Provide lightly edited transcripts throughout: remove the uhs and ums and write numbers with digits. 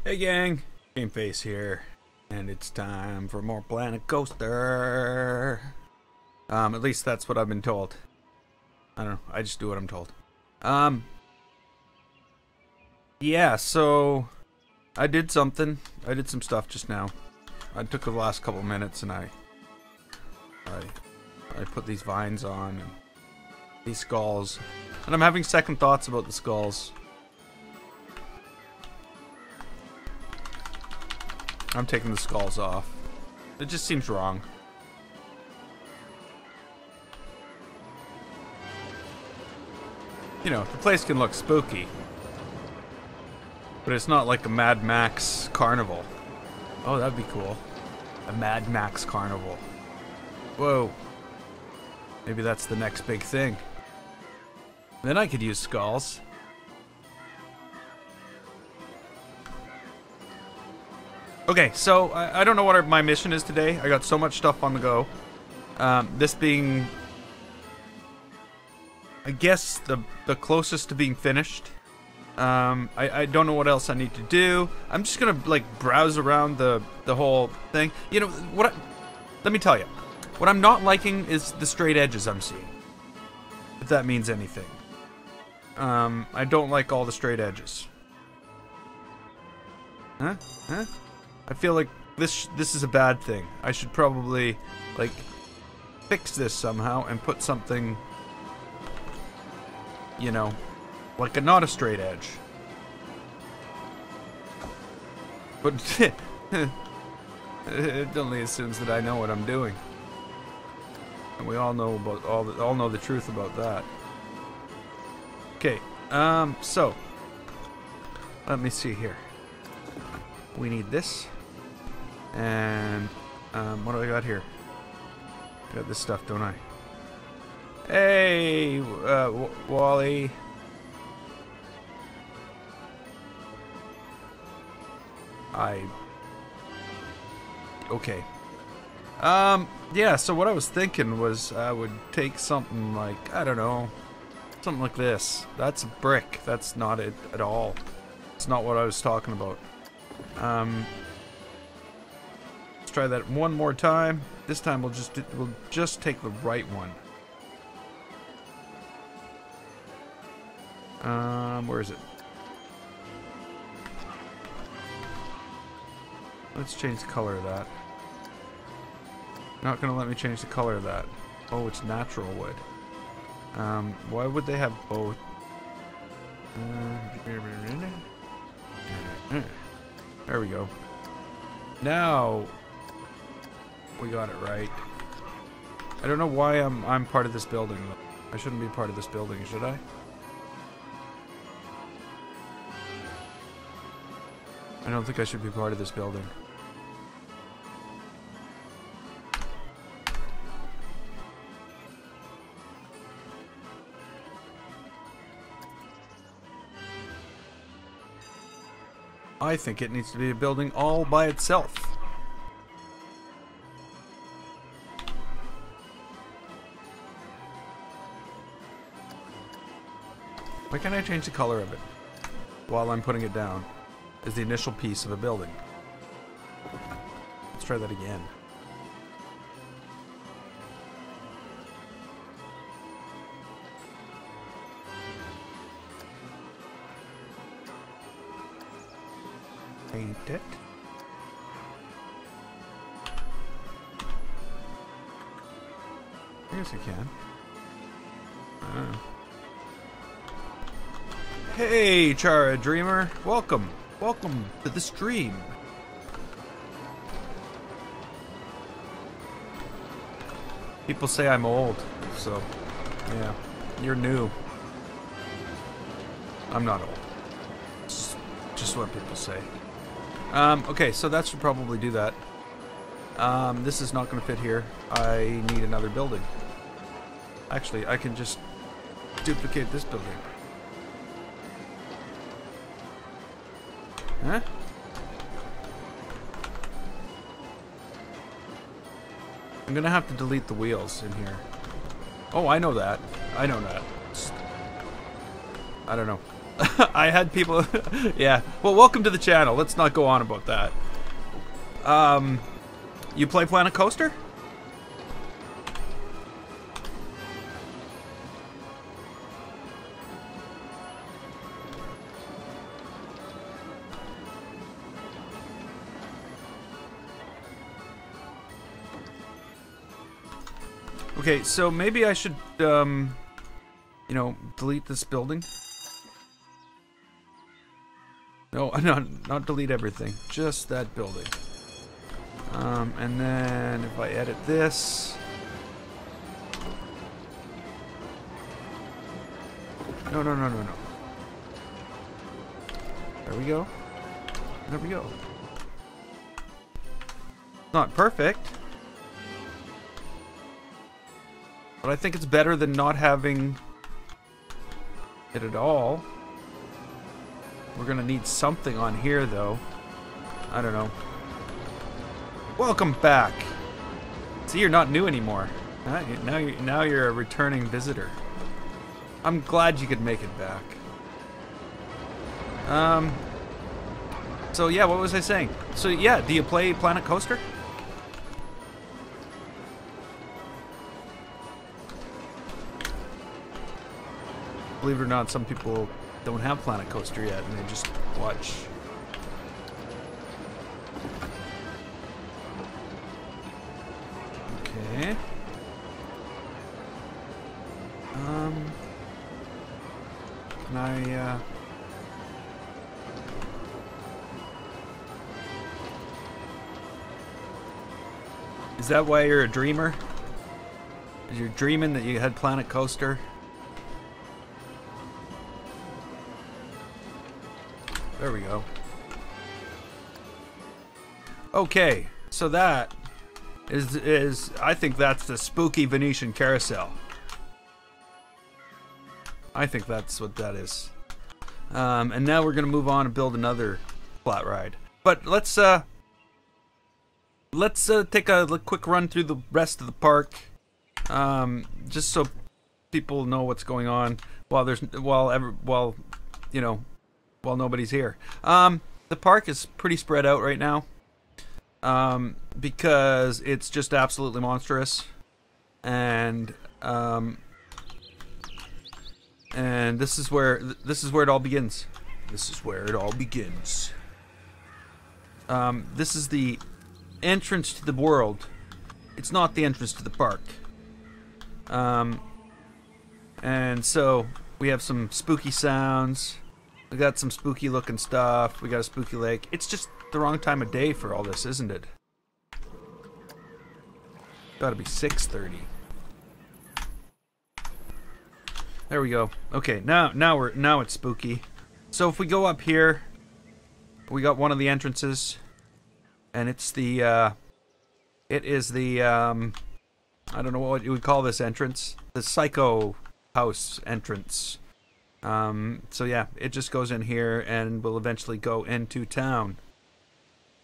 Hey gang, Game Face here, and it's time for more Planet Coaster. At least that's what I've been told. I don't know, I just do what I'm told. Yeah, so I did something. I did some stuff just now. I took the last couple minutes and I put these vines on and these skulls, and I'm having second thoughts about the skulls. I'm taking the skulls off. It just seems wrong. You know, the place can look spooky, but it's not like a Mad Max carnival. Oh, that'd be cool. A Mad Max carnival. Whoa. Maybe that's the next big thing. Then I could use skulls. Okay, so I don't know what my mission is today. I got so much stuff on the go. This being, I guess, the closest to being finished. I don't know what else I need to do. I'm just gonna like browse around the whole thing. You know what? Let me tell you, what I'm not liking is the straight edges I'm seeing. If that means anything. I don't like all the straight edges. Huh? Huh? I feel like this is a bad thing. I should probably, like, fix this somehow and put something, you know, like not a straight edge. But it only assumes that I know what I'm doing, and we all know about all know the truth about that. Okay, so let me see here. We need this. And, what do I got here? I got this stuff, don't I? Hey, Wally. Okay. Yeah, so what I was thinking was I would take something like, I don't know, something like this. That's a brick. That's not it at all. It's not what I was talking about. Let's try that one more time. This time we'll just take the right one. Where is it? Let's change the color of that. Not gonna let me change the color of that. Oh, it's natural wood. Why would they have both? There we go. Now we got it right. I don't know why I'm part of this building. I shouldn't be part of this building, should I? I don't think I should be part of this building. I think it needs to be a building all by itself. Why can't I change the color of it while I'm putting it down as the initial piece of a building? Let's try that again. Paint it. I guess I can. Hey, Chara Dreamer. Welcome. Welcome to the stream. People say I'm old, so yeah, you're new. I'm not old. It's just what people say. Okay, so that should probably do that. This is not going to fit here. I need another building. Actually, I can just duplicate this building. Huh? I'm gonna have to delete the wheels in here. Oh, I know that. I know that. I don't know. I had people... yeah. Well, welcome to the channel. Let's not go on about that. You play Planet Coaster? Okay, so maybe I should, you know, delete this building. No, not delete everything. Just that building. And then if I edit this... No. There we go. There we go. Not perfect. But I think it's better than not having it at all. We're gonna need something on here, though. I don't know. Welcome back. See, you're not new anymore. Now you're a returning visitor. I'm glad you could make it back. So yeah, what was I saying? So yeah, do you play Planet Coaster? Believe it or not, some people don't have Planet Coaster yet, and they just watch. Okay. Can I, Is that why you're a dreamer? You're dreaming that you had Planet Coaster? There we go. Okay, so that is I think that's the spooky Venetian carousel. I think that's what that is. And now we're gonna move on and build another flat ride. But let's take a quick run through the rest of the park, just so people know what's going on while nobody's here. The park is pretty spread out right now, because it's just absolutely monstrous, and this is where it all begins. This is where it all begins. This is the entrance to the world. It's not the entrance to the park. And so we have some spooky sounds. We got some spooky looking stuff. We got a spooky lake. It's just the wrong time of day for all this, isn't it? Gotta be 6:30. There we go. Okay, now it's spooky. So if we go up here, we got one of the entrances, and it's the I don't know what you would call this entrance. The Psycho House entrance. So yeah, it just goes in here and will eventually go into town.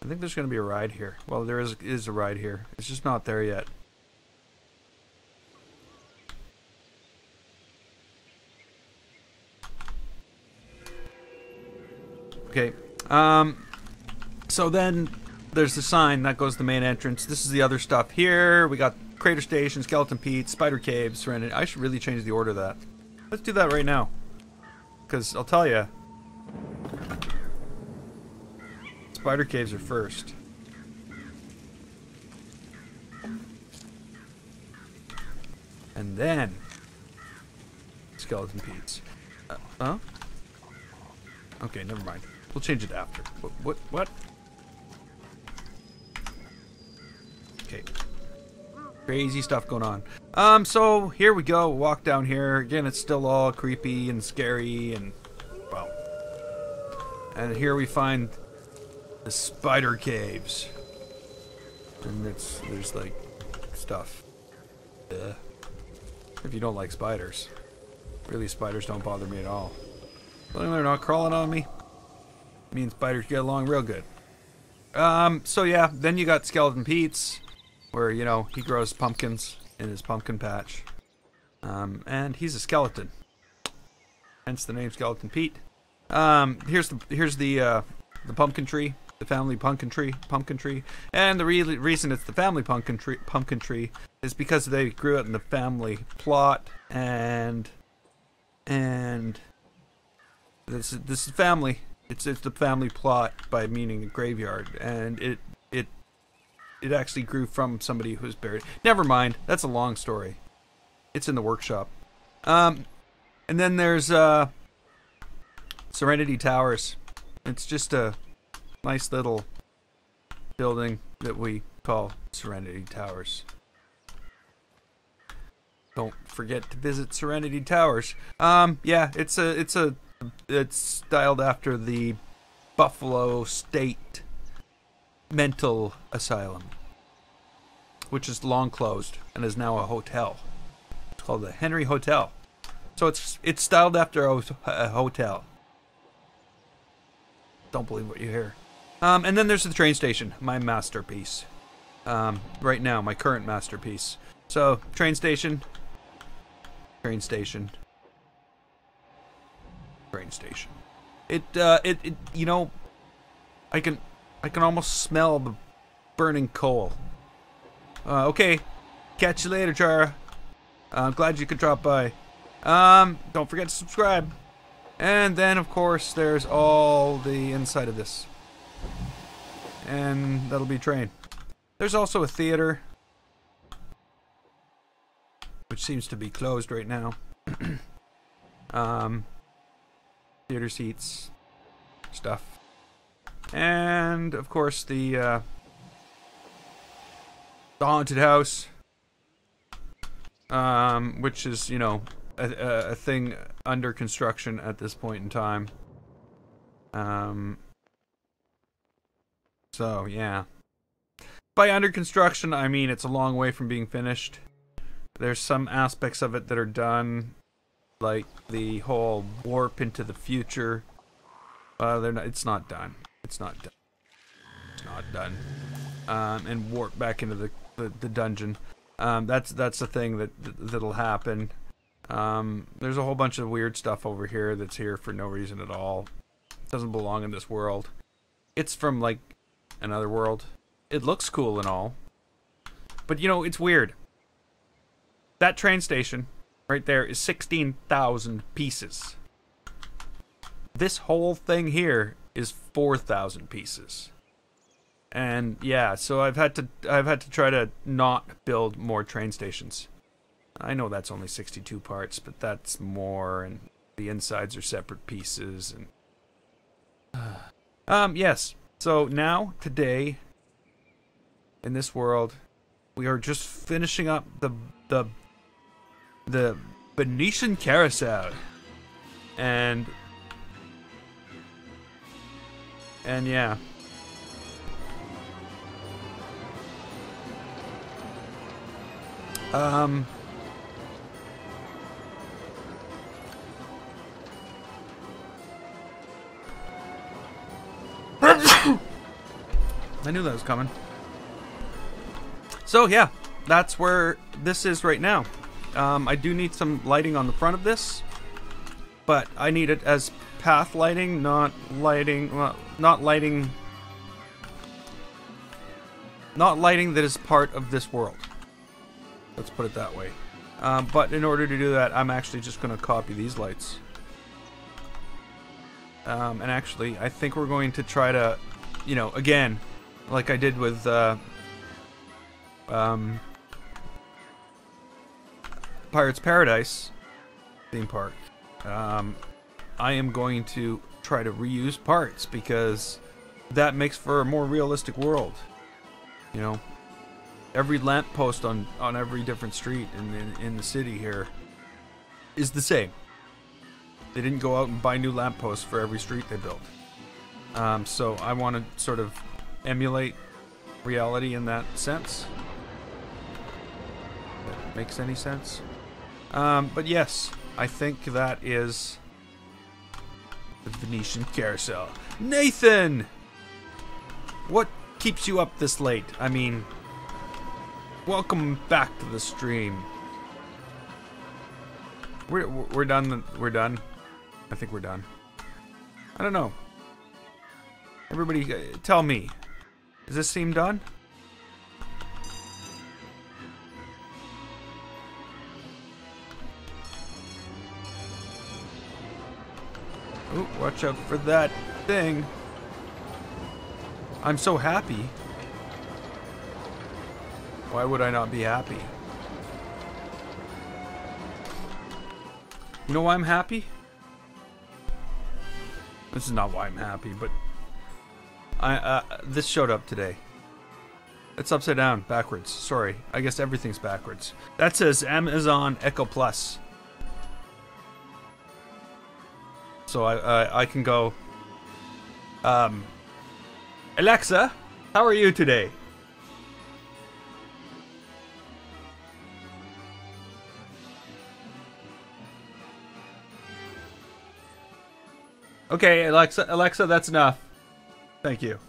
I think there's going to be a ride here. Well, there is a ride here. It's just not there yet. Okay. So then there's the sign that goes to the main entrance. This is the other stuff here. We got Crater Station, Skeleton Pete, Spider Cave, Serenity. I should really change the order of that. Let's do that right now. Because I'll tell you, Spider Caves are first. And then Skeleton Pete's. Huh? Okay, never mind. We'll change it after. What? Okay. Crazy stuff going on. So here we go. Walk down here. Again, it's still all creepy and scary and, well. And here we find the Spider Caves. And there's like stuff. If you don't like spiders. Really, spiders don't bother me at all. As long as they're not crawling on me, me and spiders get along real good. So yeah, then you got Skeleton Pete's, where, you know, he grows pumpkins in his pumpkin patch. And he's a skeleton. Hence the name Skeleton Pete. Here's the pumpkin tree, the family pumpkin tree, and the reason it's the family pumpkin tree is because they grew it in the family plot, and this is family. It's the family plot by meaning a graveyard, and it actually grew from somebody who's buried. Never mind, that's a long story. It's in the workshop. And then there's Serenity Towers. It's just a nice little building that we call Serenity Towers. Don't forget to visit Serenity Towers. Yeah, it's styled after the Buffalo State Mental Asylum, which is long closed and is now a hotel. It's called the Henry Hotel. So it's styled after a hotel. Don't believe what you hear. And then there's the train station, my masterpiece. Right now, my current masterpiece. So train station. It you know, I can almost smell the burning coal. Okay, catch you later, Chara. I'm glad you could drop by. Don't forget to subscribe. And then, of course, there's all the inside of this. And that'll be train. There's also a theater, which seems to be closed right now. Theater seats, stuff. And, of course, the haunted house, which is, you know, a thing under construction at this point in time. So, yeah. By under construction, I mean it's a long way from being finished. There's some aspects of it that are done, like the whole warp into the future. It's not done. And warp back into the dungeon. That's the thing that'll happen. There's a whole bunch of weird stuff over here that's here for no reason at all. It doesn't belong in this world. It's from, like, another world. It looks cool and all. But, you know, it's weird. That train station right there is 16,000 pieces. This whole thing here is 4,000 pieces. And yeah, so I've had to try to not build more train stations. I know that's only 62 parts, but that's more, and the insides are separate pieces, and yes. So now, today, in this world, we are just finishing up the Venetian Carousel, and yeah. I knew that was coming. So yeah, that's where this is right now. I do need some lighting on the front of this, but I need it as path lighting, not lighting that is part of this world. Let's put it that way. But in order to do that, I'm actually just going to copy these lights. And actually, I think we're going to try to, you know, again, like I did with Pirates Paradise theme park. I am going to try to reuse parts because that makes for a more realistic world. You know, every lamppost on every different street in the city here is the same. They didn't go out and buy new lampposts for every street they built. So I want to sort of emulate reality in that sense. If that makes any sense. But yes, I think that is the Venetian Carousel. Nathan! What keeps you up this late? I mean, welcome back to the stream. We're done. We're done. I think we're done. I don't know. Everybody, tell me. Does this seem done? Ooh, watch out for that thing. I'm so happy. Why would I not be happy? You know why I'm happy? This is not why I'm happy, but this showed up today. It's upside down, backwards. Sorry, I guess everything's backwards. That says Amazon Echo Plus. So I can go, Alexa, how are you today? Okay, Alexa, that's enough. Thank you.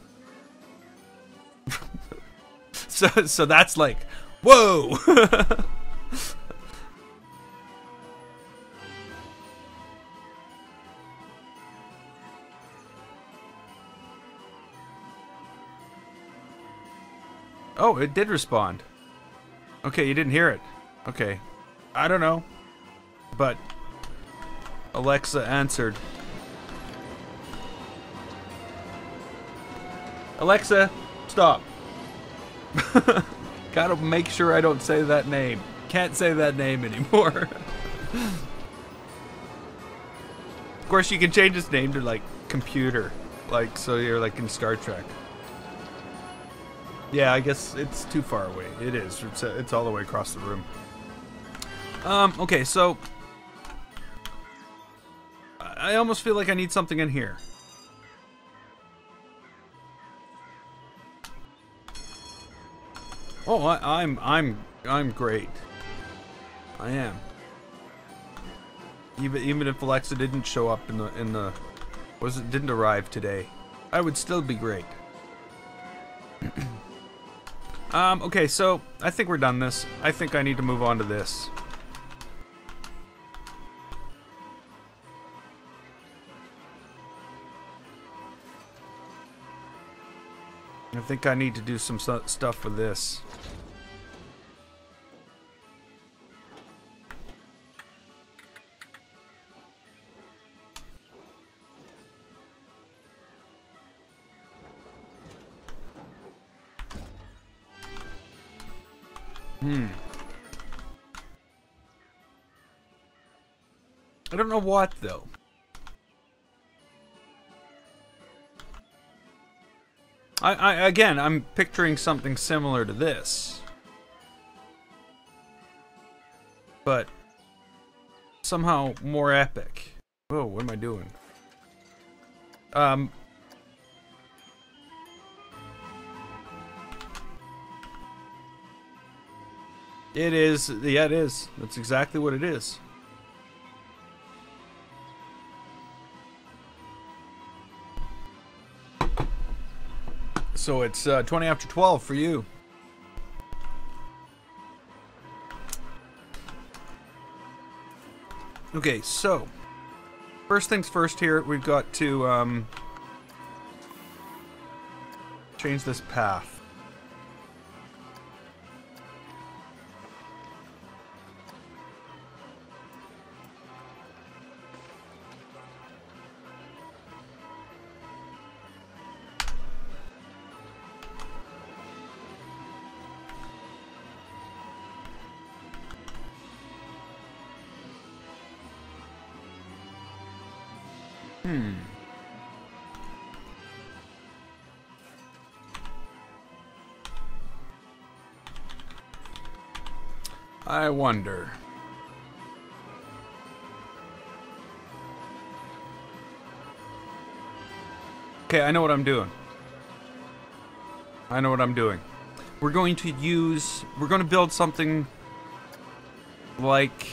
So that's like, whoa. Oh, it did respond. Okay, you didn't hear it. Okay. I don't know. But Alexa answered. Alexa, stop. Gotta make sure I don't say that name. Can't say that name anymore. Of course, you can change its name to, like, computer. Like, so you're, like, in Star Trek. Yeah, I guess it's too far away. It is. It's all the way across the room. Okay, so I almost feel like I need something in here. Oh, I'm great. I am. Even if Alexa didn't show up didn't arrive today, I would still be great. Okay, so I think we're done this. I think I need to move on to this. I think I need to do some stuff with this. I don't know what, though. Again, I'm picturing something similar to this. But somehow more epic. Whoa, what am I doing? It is. Yeah, it is. That's exactly what it is. So it's 20 after 12 for you. Okay, so first things first here, we've got to change this path. I wonder. Okay, I know what I'm doing. I know what I'm doing. We're going to build something like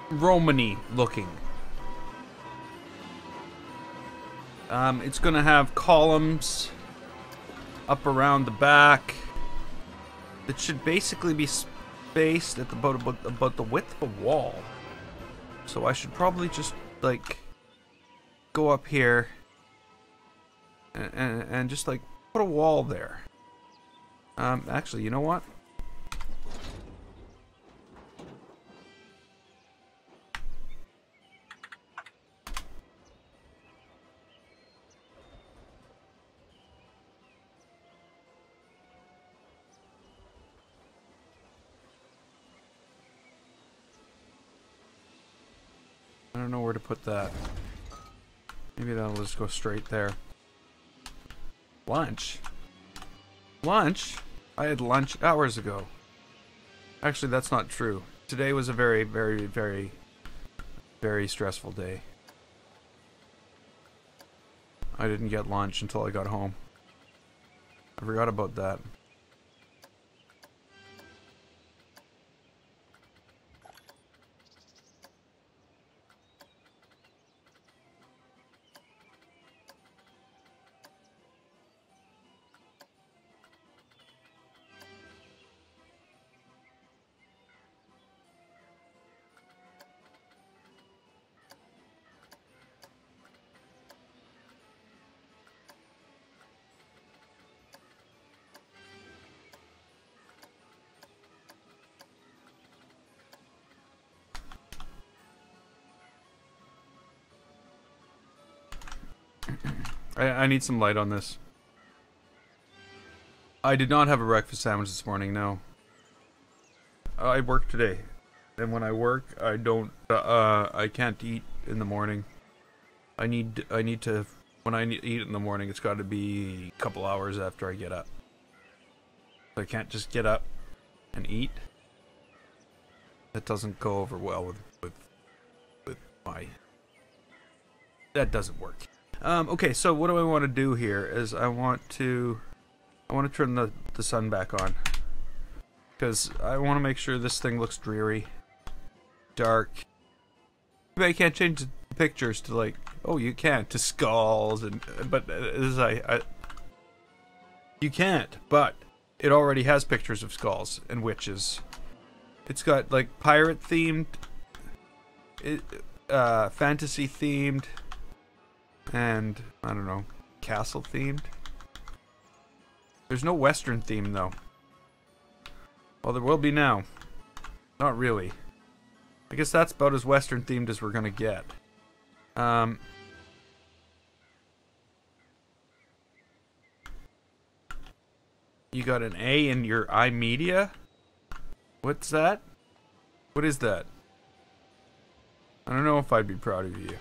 Romany looking. It's going to have columns up around the back. It should basically be spaced at about the width of a wall. So I should probably just, like, go up here and just, like, put a wall there. Actually, you know what? I don't know where to put that. Maybe that'll just go straight there. Lunch? Lunch? I had lunch hours ago. Actually, that's not true. Today was a very, very, very, very stressful day. I didn't get lunch until I got home. I forgot about that. I need some light on this. I did not have a breakfast sandwich this morning, no. I work today. And when I work, I don't, I can't eat in the morning. I need to, when I eat in the morning, it's got to be a couple hours after I get up. I can't just get up and eat. That doesn't go over well with my, that doesn't work. Okay, so what do I want to do here is I want to turn the sun back on. Because I want to make sure this thing looks dreary. Dark. Maybe I can't change the pictures to, like, oh, you can't, to skulls, but as you can't, but it already has pictures of skulls and witches. It's got, like, pirate themed, fantasy themed, and, I don't know, castle themed. There's no western theme, though. Well, there will be now. Not really. I guess that's about as western themed as we're gonna get. You got an A in your iMedia? What's that? What is that? I don't know if I'd be proud of you.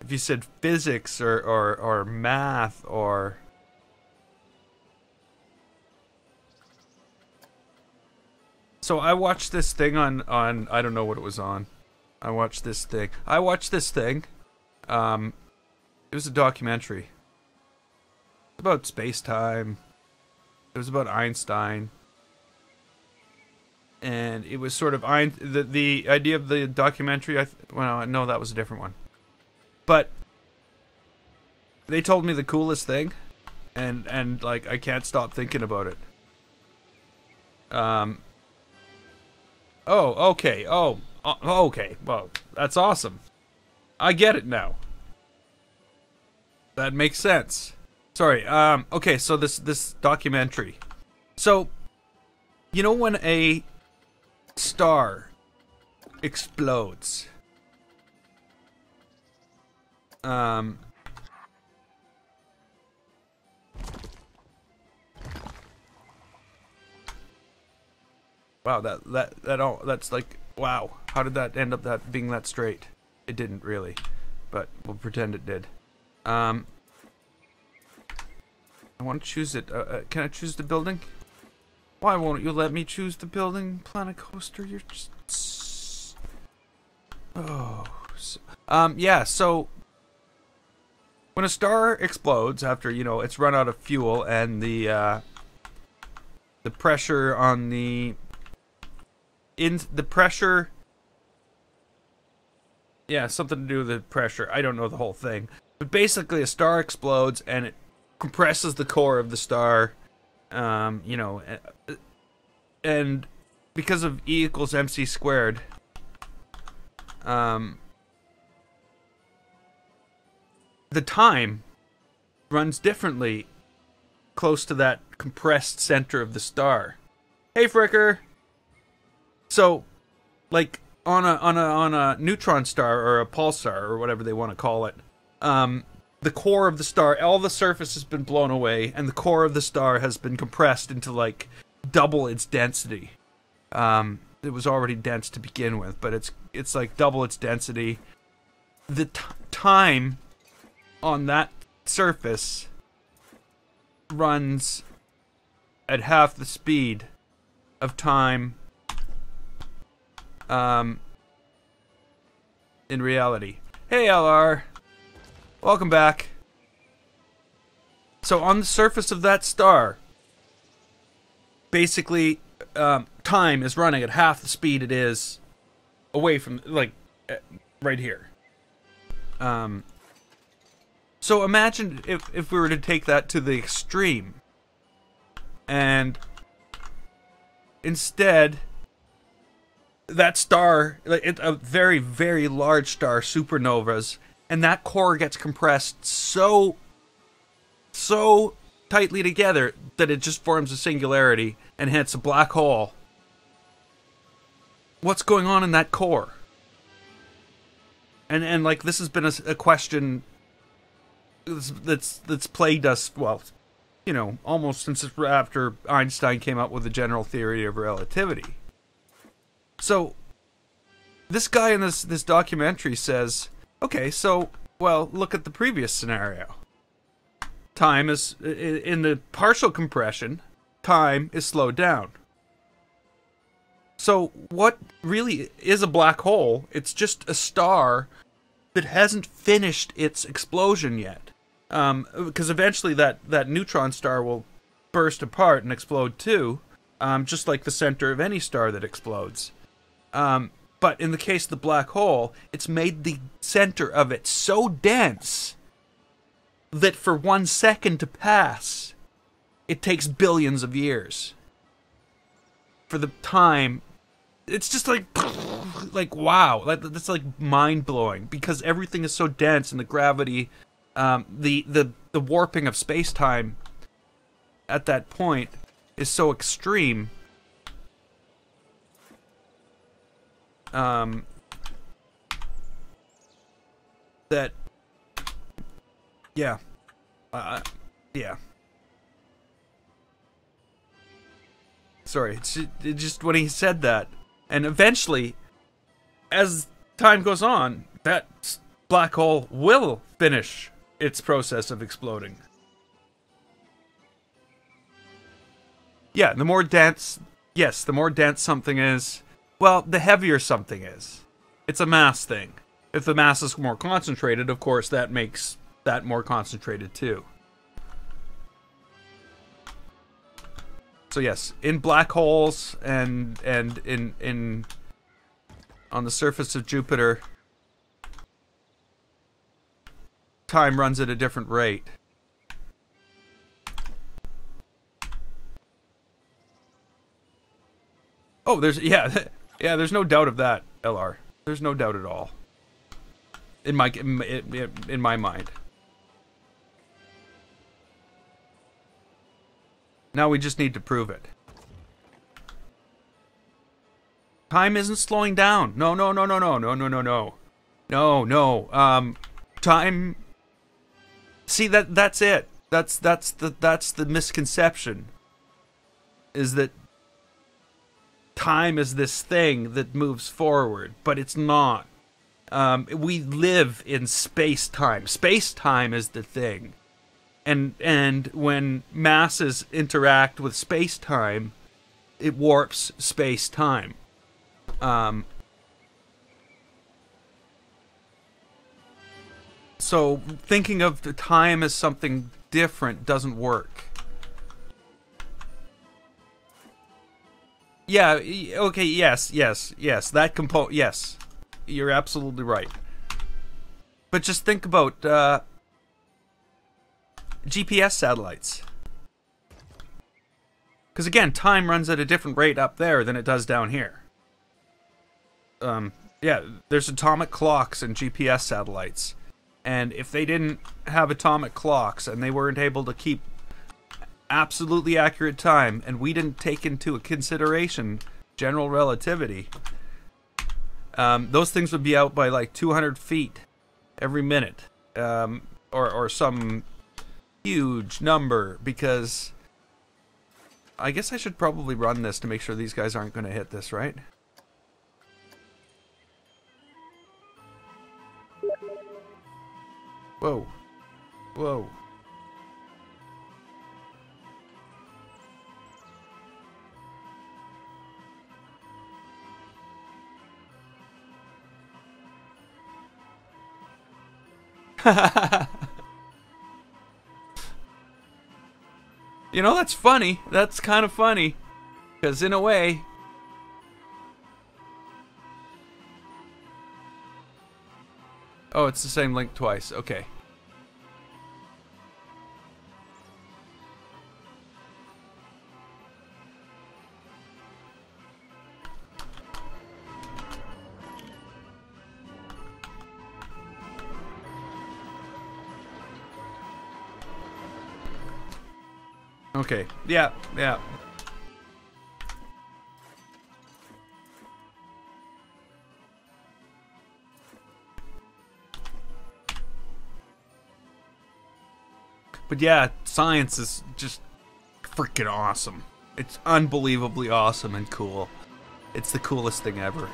If you said physics or math or... So I watched this thing on I don't know what it was on. I watched this thing. It was a documentary. It was about space-time. It was about Einstein. And it was sort of the idea of the documentary, well, no, that was a different one. But they told me the coolest thing, and like I can't stop thinking about it. Oh, okay. Oh, okay. Well, that's awesome. I get it now. That makes sense. Sorry. Okay, so this documentary. So, you know when a star explodes? Wow, that's like, wow, how did that end up being that straight? It didn't really, but we'll pretend it did. I want to choose it. Can I choose the building? Why won't you let me choose the building, Planet Coaster? You're just... Oh. Yeah, so... When a star explodes after, you know, it's run out of fuel and the pressure on the... Yeah, something to do with the pressure. I don't know the whole thing. But basically a star explodes and it compresses the core of the star, you know, and because of E equals mc squared, the time runs differently close to that compressed center of the star. Hey, Fricker! So, like, on a neutron star or a pulsar or whatever they want to call it, the core of the star, all the surface has been blown away, and the core of the star has been compressed into, like, double its density. It was already dense to begin with, but it's like double its density. The time on that surface runs at half the speed of time in reality. Hey, LR. Welcome back. So on the surface of that star, basically, time is running at half the speed it is away from, like, right here. So imagine if we were to take that to the extreme, and instead, that star, like, a very, very large star, supernovas, and that core gets compressed so tightly together that it just forms a singularity and hits a black hole. What's going on in that core? And like, this has been a question that's plagued us, well, you know, almost since after Einstein came up with the general theory of relativity. So this guy in this documentary says, okay, so, well, look at the previous scenario. Time is, in the partial compression, time is slowed down. So what really is a black hole? It's just a star that hasn't finished its explosion yet. Because eventually that neutron star will burst apart and explode too, just like the center of any star that explodes. But in the case of the black hole, it's made the center of it so dense that for 1 second to pass, it takes billions of years. For the time, it's just like wow, that's like mind-blowing, because everything is so dense, and the gravity, the warping of space-time at that point is so extreme. That, yeah, yeah. Sorry, it just when he said that, and eventually, as time goes on, that black hole will finish its process of exploding. Yeah, the more dense, yes, the more dense something is, well, the heavier something is. It's a mass thing. If the mass is more concentrated, of course, that makes that more concentrated too. So yes, in black holes and in on the surface of Jupiter, time runs at a different rate. Oh, there's no doubt of that, LR. There's no doubt at all. In my mind. Now we just need to prove it. Time isn't slowing down. No. Time. See, that's it. That's the misconception. Is that time is this thing that moves forward, but it's not. We live in space-time. Space-time is the thing. And when masses interact with space-time, it warps space-time. So thinking of the time as something different doesn't work. Yeah, okay, yes, that yes. You're absolutely right. But just think about GPS satellites. Because again, time runs at a different rate up there than it does down here. Yeah, there's atomic clocks and GPS satellites. And if they didn't have atomic clocks and they weren't able to keep absolutely accurate time, and we didn't take into consideration general relativity, those things would be out by like 200 feet every minute. Or some huge number, because I guess I should probably run this to make sure these guys aren't going to hit this, right? Whoa. Whoa. You know, that's funny. That's kind of funny. Because in a way... Oh, it's the same link twice. Okay. Okay. Yeah, yeah. But yeah, science is just freaking awesome. It's unbelievably awesome and cool. It's the coolest thing ever.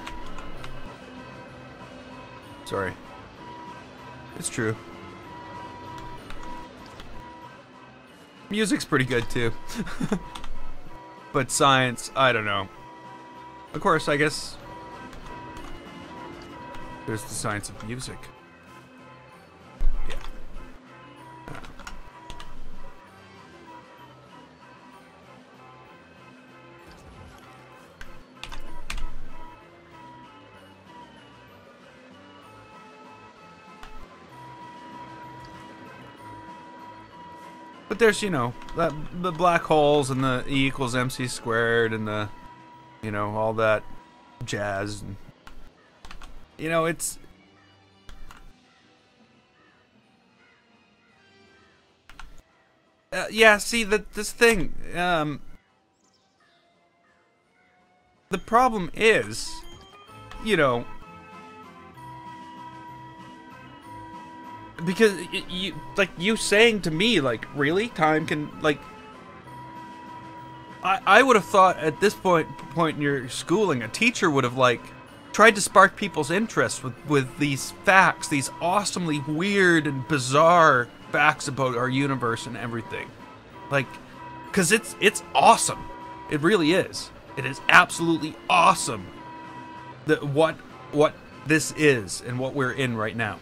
Sorry. It's true. Music's pretty good too. But science, I don't know. Of course, I guess there's the science of music. Yeah. But there's, you know, the black holes and the E equals MC squared and the, you know, all that jazz. And, you know, it's... yeah, see, this thing, the problem is, you know, because you, like, you saying to me, like, really, time can, like, I would have thought at this point in your schooling, a teacher would have, like, tried to spark people's interest with these facts, these awesomely weird and bizarre facts about our universe and everything. Like, because it's awesome. It really is. It is absolutely awesome that what this is and what we're in right now.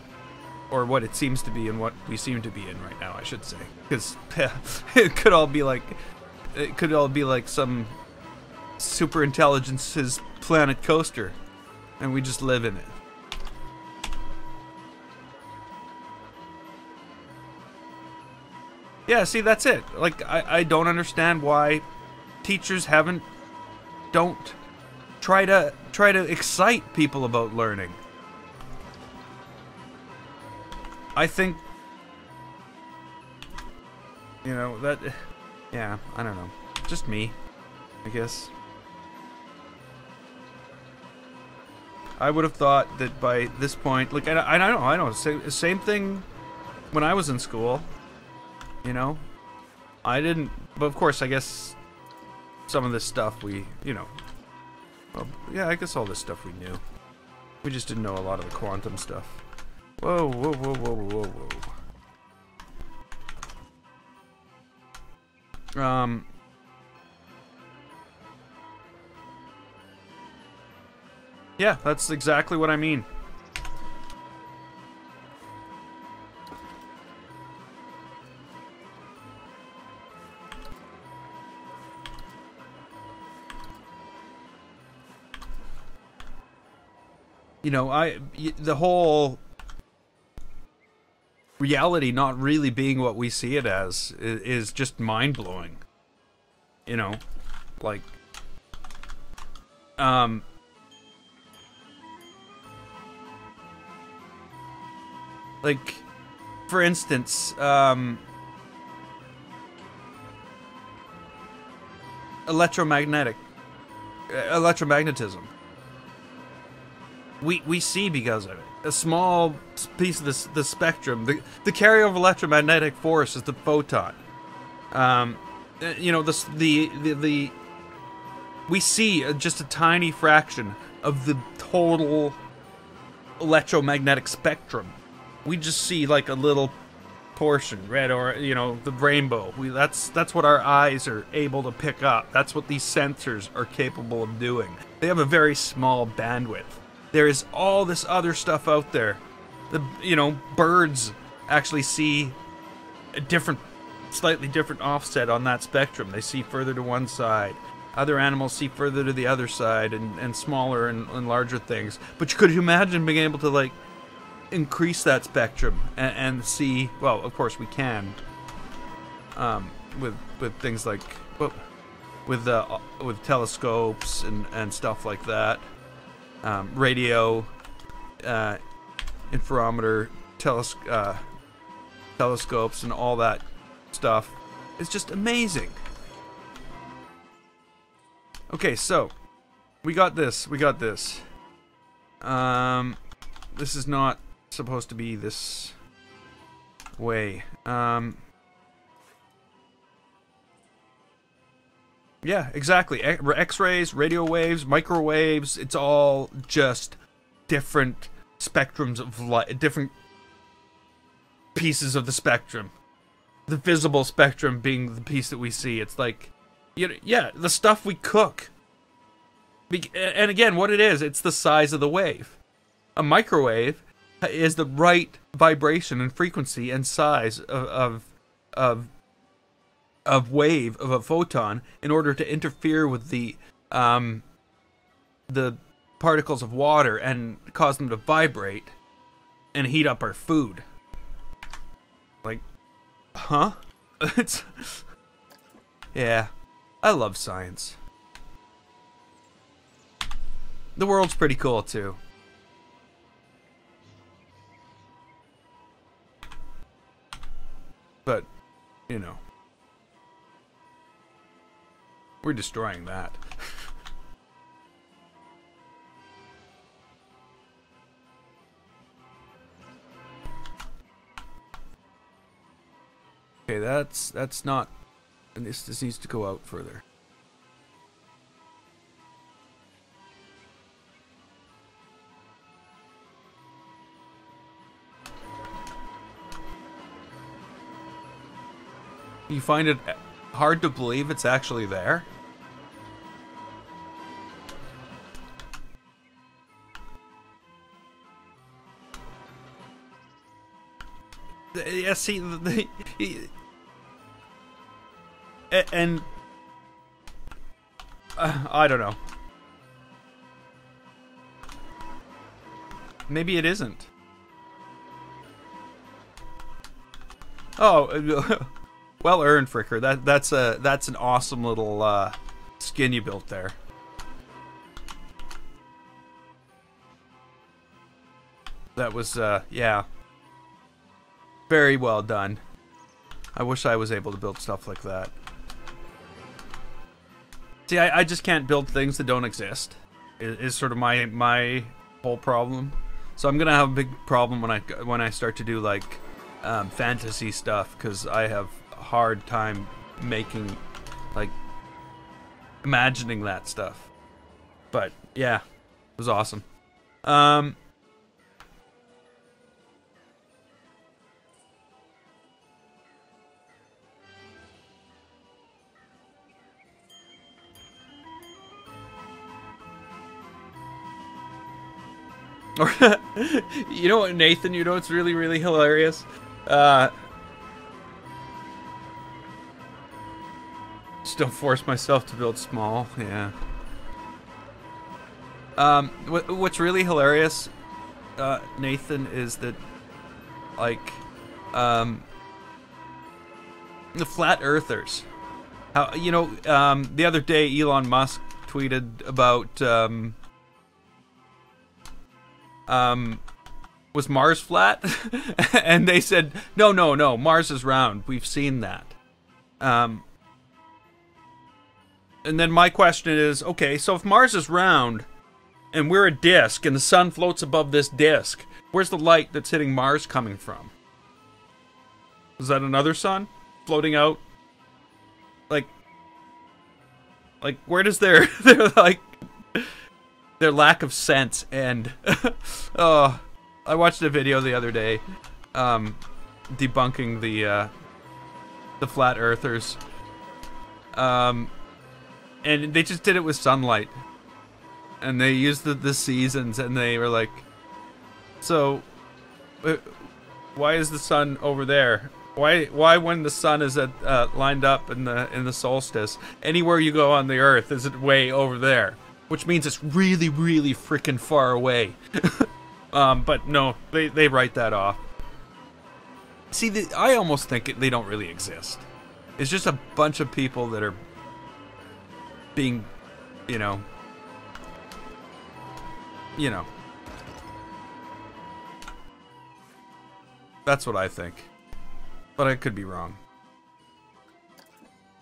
Or what it seems to be and what we seem to be in right now, I should say. Because it could all be like some super intelligence's planet coaster, and we just live in it. Yeah, see, that's it. Like, I don't understand why teachers don't try to excite people about learning. I think, you know, that, yeah, I don't know. Just me, I guess. I would have thought that by this point, like, I know, same thing when I was in school, you know? I didn't, but of course, I guess some of this stuff we, you know, well, yeah, I guess all this stuff we knew. We just didn't know a lot of the quantum stuff. Whoa, whoa, whoa, whoa, whoa, whoa. Yeah, that's exactly what I mean. You know, the whole reality not really being what we see it as is just mind-blowing. You know, Like, like, for instance, electromagnetism. We see because of it. A small piece of the spectrum. The carrier of electromagnetic force is the photon. You know, we see just a tiny fraction of the total electromagnetic spectrum. We just see like a little portion, red, or, you know, the rainbow. That's what our eyes are able to pick up. That's what these sensors are capable of doing. They have a very small bandwidth. There is all this other stuff out there. You know, birds actually see a slightly different offset on that spectrum. They see further to one side. Other animals see further to the other side, and smaller and larger things. But could you imagine being able to, like, increase that spectrum and see? Well, of course we can. With things like, well, with telescopes and stuff like that. Radio, interferometer, telescopes, and all that stuff. It's just amazing. Okay, so we got this. This is not supposed to be this way. Yeah, exactly. X-rays, radio waves, microwaves, it's all just different spectrums of light, different pieces of the spectrum. The visible spectrum being the piece that we see. It's like, yeah, the stuff we cook. And again, what it is, it's the size of the wave. A microwave is the right vibration and frequency and size of wave of a photon in order to interfere with the particles of water and cause them to vibrate and heat up our food. Like, huh? It's, yeah, I love science. The world's pretty cool too. But, you know, we're destroying that. Okay, that's not, and this needs to go out further. You find it hard to believe it's actually there? Yeah, see, and I don't know. Maybe it isn't. Oh, well earned, Fricker. That's an awesome little skin you built there. That was yeah. Very well done. I wish I was able to build stuff like that. See, I just can't build things that don't exist. Is sort of my whole problem. So I'm gonna have a big problem when I start to do like fantasy stuff, because I have a hard time making, like, imagining that stuff. But yeah, it was awesome. You know what, Nathan? You know what's really, really hilarious? Just don't force myself to build small. Yeah. What's really hilarious, Nathan, is that, like, the flat earthers How, you know, the other day Elon Musk tweeted about was Mars flat? And they said, no, Mars is round. We've seen that. And then my question is, okay, so if Mars is round and we're a disk and the sun floats above this disk, where's the light that's hitting Mars coming from? Is that another sun floating out? Like where does their lack of sense end? Oh, I watched a video the other day, debunking the flat earthers, and they just did it with sunlight, and they used the seasons, and they were like, so why is the sun over there? Why when the sun is lined up in the solstice, anywhere you go on the earth is it way over there? Which means it's really, really freaking far away. But no, they write that off. See, I almost think they don't really exist. It's just a bunch of people that are being, you know. That's what I think. But I could be wrong.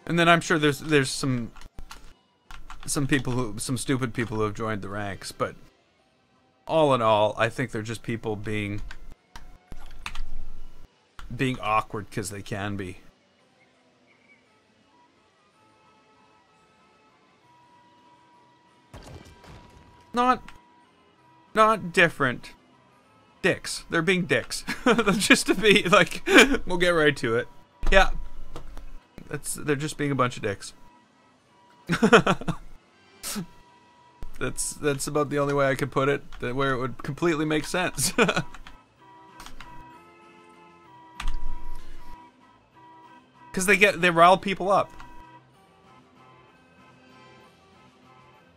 And then I'm sure there's some people some stupid people who have joined the ranks, but all in all, I think they're just people being awkward because they can be. Not different. Dicks. They're being dicks. Just to be like, we'll get right to it. Yeah. They're just being a bunch of dicks. That's about the only way I could put it, where it would completely make sense. Cuz they rile people up.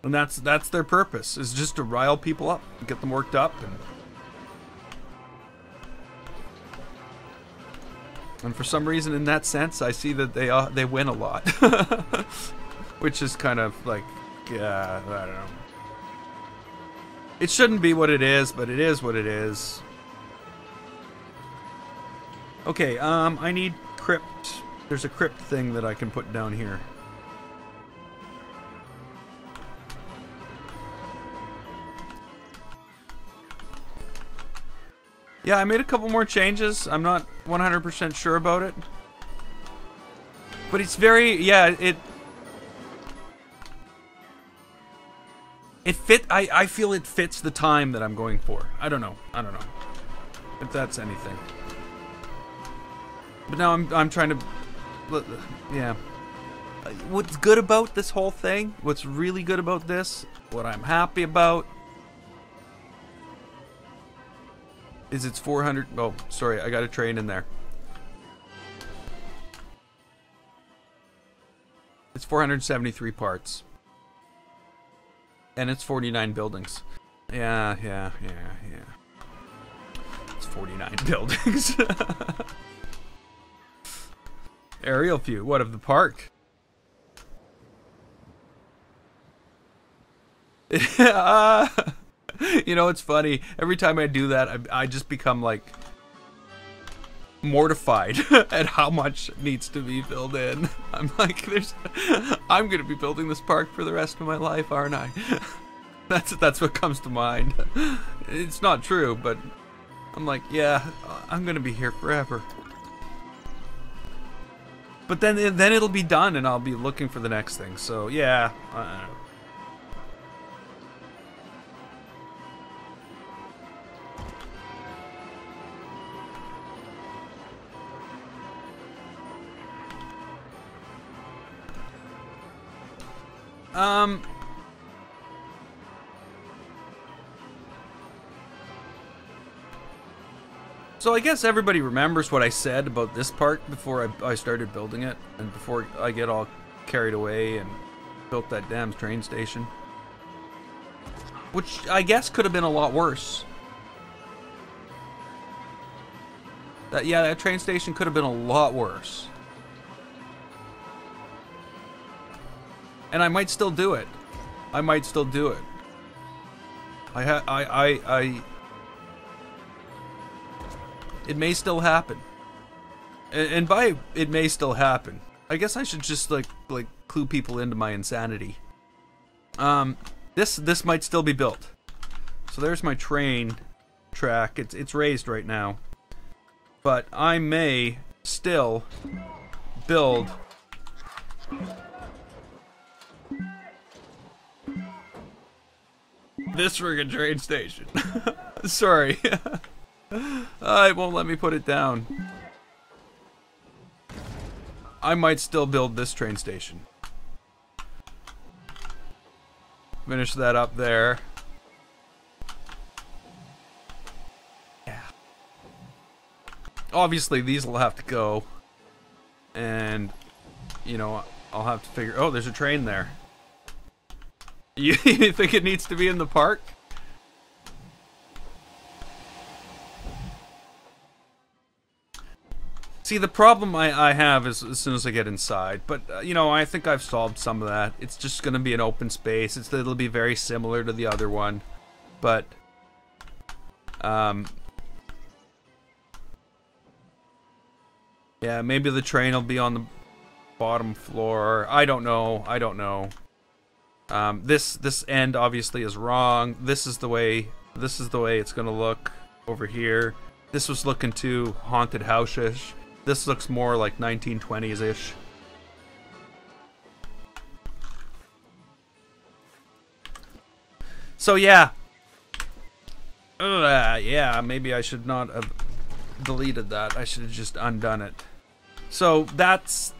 And that's their purpose, is just to rile people up, get them worked up, and for some reason, in that sense, I see that they win a lot, which is kind of like, I don't know. It shouldn't be what it is, but it is what it is. Okay, I need crypt. There's a crypt thing that I can put down here. Yeah, I made a couple more changes. I'm not 100% sure about it. But it's very, yeah, I feel it fits the time that I'm going for. I don't know if that's anything. But now I'm trying to, yeah. What's good about this whole thing? What's really good about this? What I'm happy about is it's 400. Oh, sorry, I got a train in there. It's 473 parts. And it's 49 buildings. Yeah. It's 49 buildings. Aerial view. What of the park? You know, it's funny. Every time I do that, I just become like mortified at how much needs to be filled in. I'm like, I'm gonna be building this park for the rest of my life, aren't I? That's what comes to mind. It's not true, but I'm like, yeah, I'm gonna be here forever. But then it'll be done, and I'll be looking for the next thing. So yeah, I don't know. So I guess everybody remembers what I said about this part before I started building it, and before I get all carried away and built that damn train station. Which I guess could have been a lot worse. That train station could have been a lot worse. And I might still do it. I might still do it. It may still happen. And by it may still happen, I guess I should just like clue people into my insanity. This might still be built. So there's my train track. It's raised right now. But I may still build this friggin' train station. Sorry. It won't let me put it down. I might still build this train station. Finish that up there. Yeah. Obviously, these will have to go. And, you know, I'll have to figure... Oh, there's a train there. You think it needs to be in the park? See, the problem I have is as soon as I get inside, but, you know, I think I've solved some of that. It's just going to be an open space. It'll be very similar to the other one, but, yeah, maybe the train will be on the bottom floor. I don't know. I don't know. This end obviously is wrong. This is the way it's going to look over here. This was looking too haunted house-ish. This looks more like 1920s-ish. So yeah. Yeah, maybe I should not have deleted that. I should have just undone it. So that's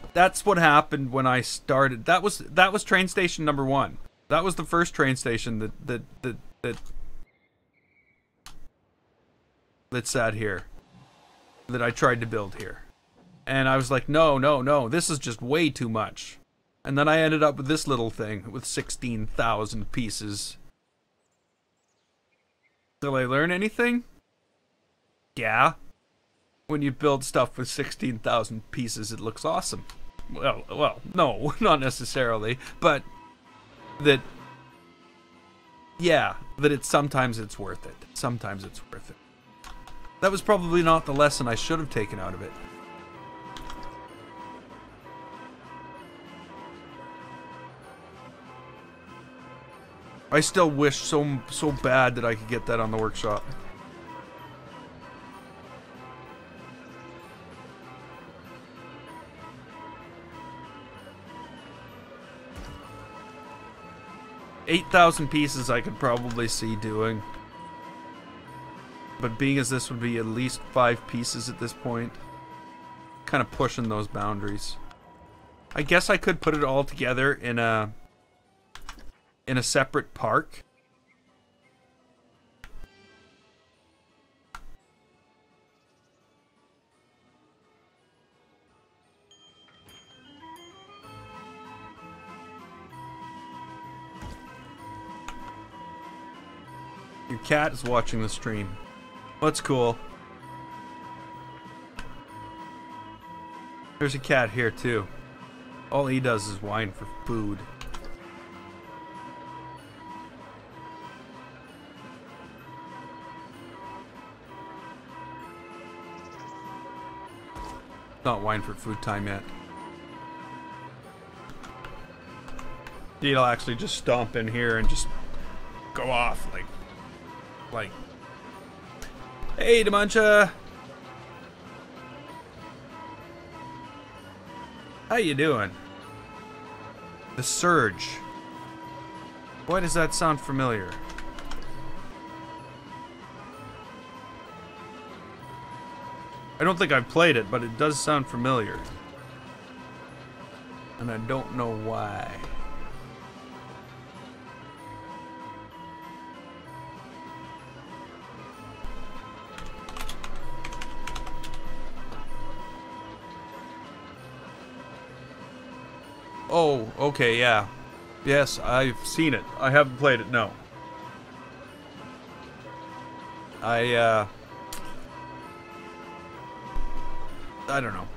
what happened when I started. That was train station number 1. That was the first train station that sat here. That I tried to build here. And I was like, no, this is just way too much. And then I ended up with this little thing with 16,000 pieces. Did I learn anything? Yeah. When you build stuff with 16,000 pieces, it looks awesome. Well, no, not necessarily, but that, yeah, that sometimes it's worth it. Sometimes it's worth it. That was probably not the lesson I should have taken out of it. I still wish so bad that I could get that on the workshop. $8,000 pieces I could probably see doing. But being as this would be at least 5 pieces at this point, kind of pushing those boundaries. I guess I could put it all together in a separate park. Your cat is watching the stream. That's cool. There's a cat here too. All he does is whine for food. Not whine for food time yet. He'll actually just stomp in here and just go off like hey, Demuncha! How you doing? The Surge. Why does that sound familiar? I don't think I've played it, but it does sound familiar. And I don't know why. Oh, okay, yeah. Yes, I've seen it. I haven't played it, no. I don't know.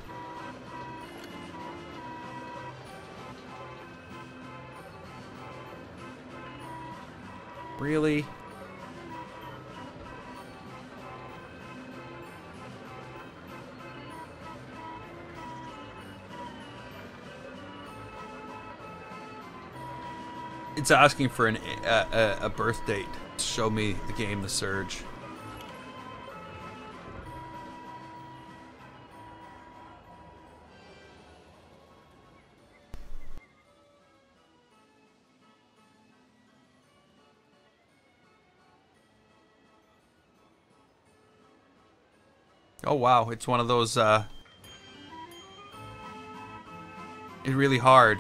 Really? It's asking for a birth date to show me the game The Surge. Oh wow, it's one of those it's really hard.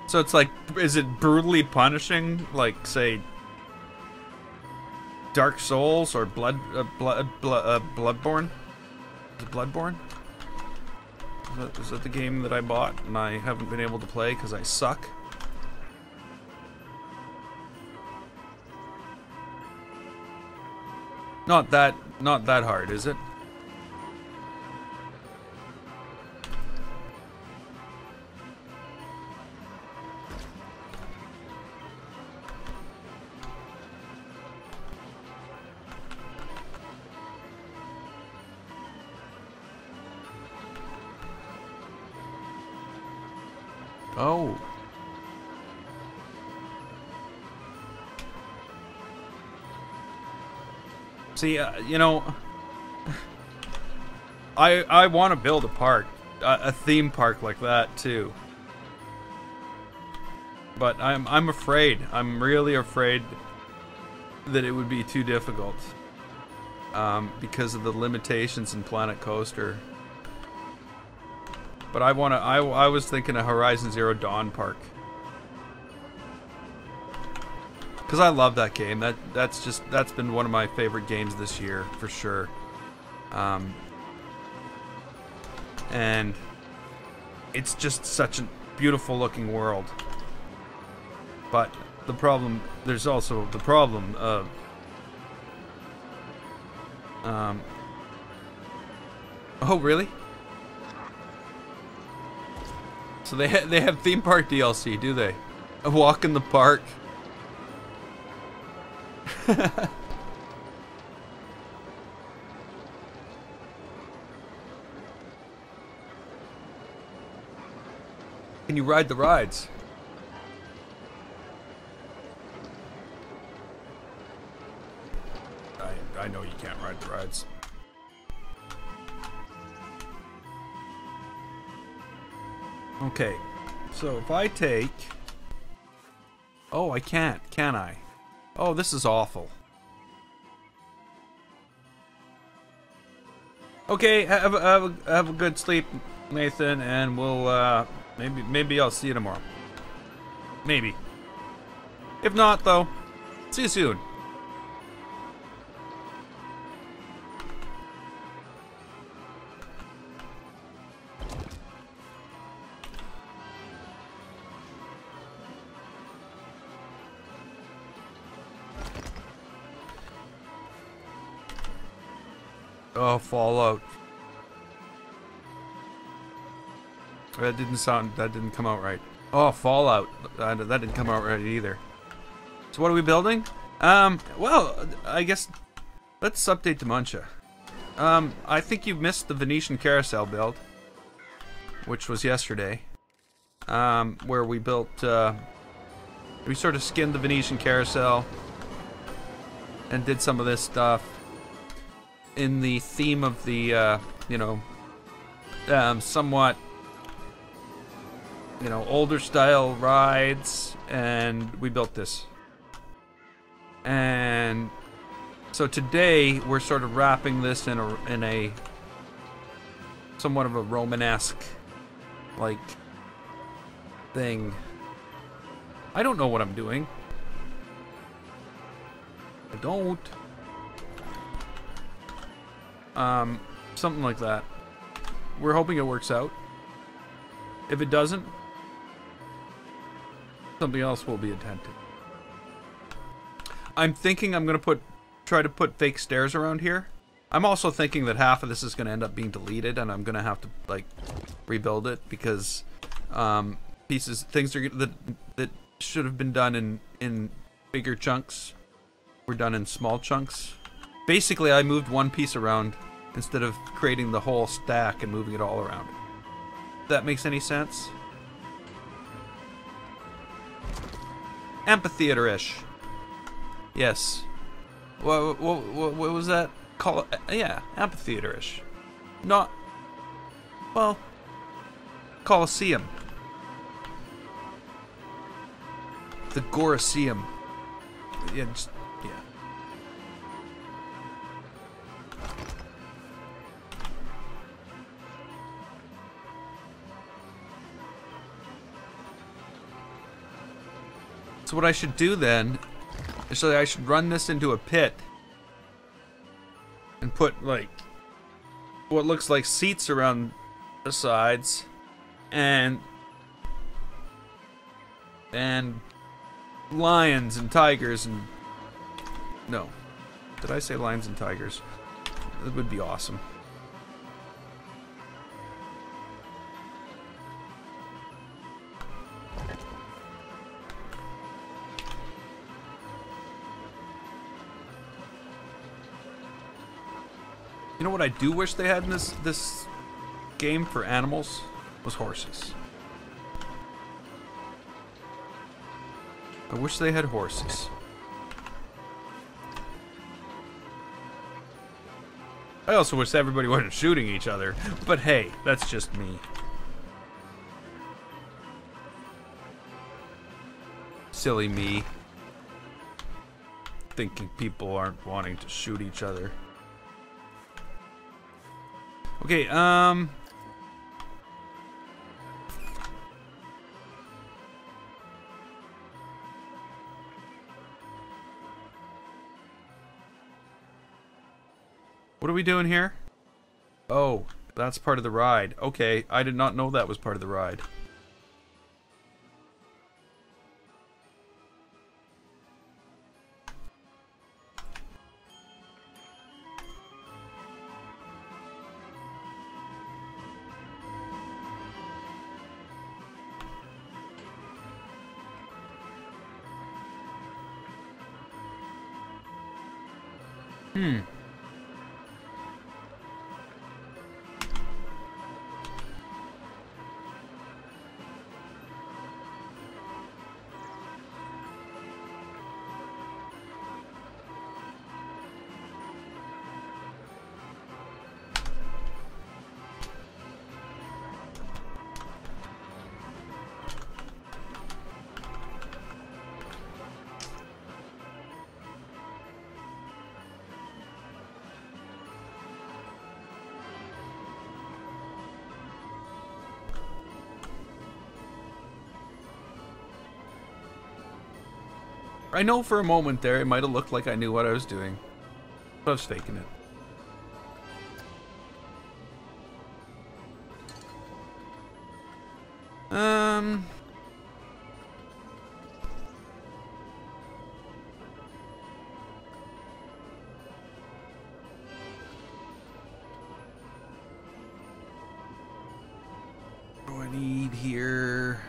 So it's like, is it brutally punishing, like, say, Dark Souls or Bloodborne? Is it Bloodborne? Is that the game that I bought and I haven't been able to play because I suck? Not that hard, is it? Oh. See, you know, I want to build a park, a theme park like that too. But I'm afraid. I'm really afraid that it would be too difficult because of the limitations in Planet Coaster. But I was thinking a Horizon Zero Dawn park. Because I love that game. That's been one of my favorite games this year, for sure. And it's just such a beautiful looking world. But the problem, there's also the problem of oh really? So they have theme park DLC, do they? A walk in the park. Can you ride the rides? I know you can't ride the rides. Okay, so if I take... Oh, I can't, can I? Oh, this is awful. Okay, have a good sleep, Nathan, and we'll maybe I'll see you tomorrow. Maybe. If not, though, see you soon. Oh, Fallout. That didn't come out right. Oh, Fallout. That didn't come out right either. So what are we building? Well, I guess let's update to Muncha. I think you missed the Venetian Carousel build, which was yesterday. Where we built, we sort of skinned the Venetian Carousel and did some of this stuff in the theme of the, you know, somewhat, you know, older style rides, and we built this. And so today we're sort of wrapping this in a somewhat of a Romanesque like thing. I don't know what I'm doing. I don't. Something like that. We're hoping it works out. If it doesn't, something else will be attempted. I'm thinking I'm gonna try to put fake stairs around here. I'm also thinking that half of this is gonna end up being deleted, and I'm gonna have to like rebuild it because things that should have been done in bigger chunks. Were done in small chunks. Basically, I moved one piece around instead of creating the whole stack and moving it all around. If that makes any sense? Amphitheater-ish. Yes. What was that? Yeah, amphitheater-ish. Not... Well... Colosseum. The Goraseum. Yeah, just... Yeah. So what I should do then is so I should run this into a pit and put like what looks like seats around the sides and lions and tigers and no. Did I say lions and tigers? That would be awesome. You know what I do wish they had in this game for animals? Was horses. I wish they had horses. I also wish everybody wasn't shooting each other, but hey, that's just me. Silly me. Thinking people aren't wanting to shoot each other. Okay, what are we doing here? Oh, that's part of the ride. Okay, I did not know that was part of the ride. I know for a moment there it might have looked like I knew what I was doing, but I was faking it. What do I need here?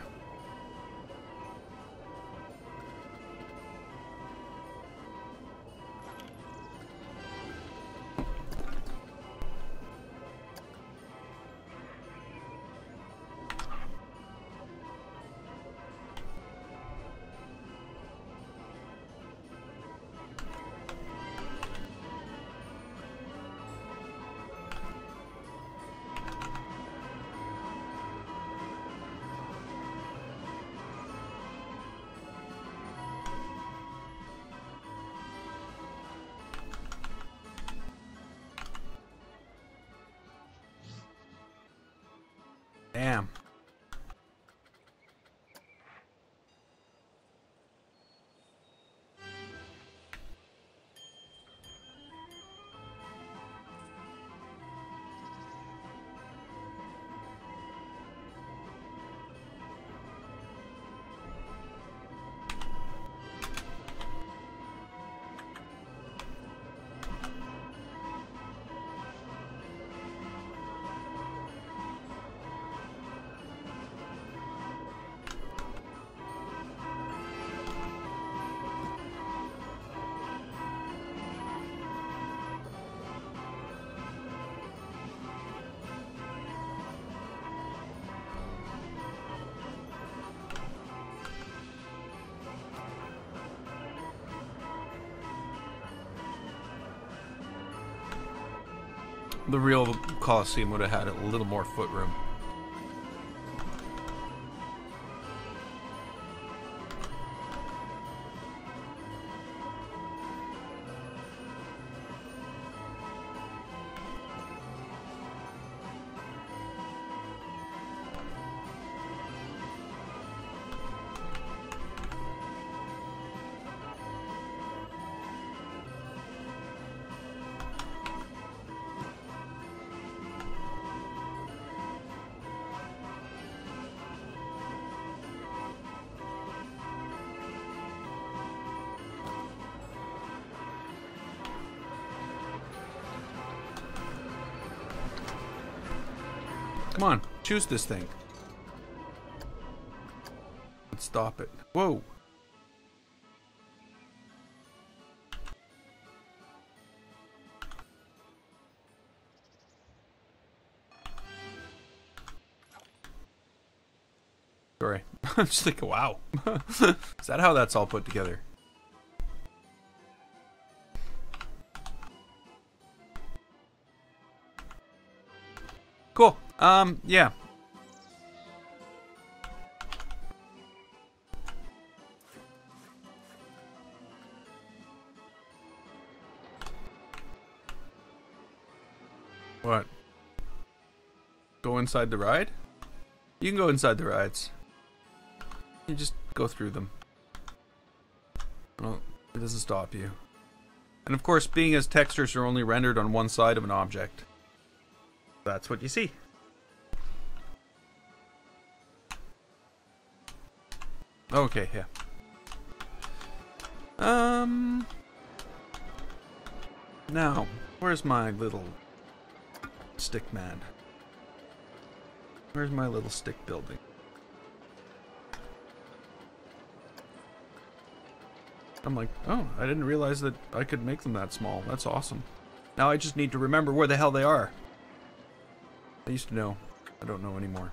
Damn. The real Colosseum would have had a little more foot room. Come on, choose this thing. Let's stop it. Whoa. Sorry. I'm just like, wow. Is that how that's all put together? Cool. Yeah. What? Go inside the ride? You can go inside the rides. You just go through them. Well, it doesn't stop you. And of course, being as textures are only rendered on one side of an object, that's what you see. Okay, yeah. Now, where's my little stick man? Where's my little stick building? I'm like, oh, I didn't realize that I could make them that small. That's awesome. Now I just need to remember where the hell they are. I used to know. I don't know anymore.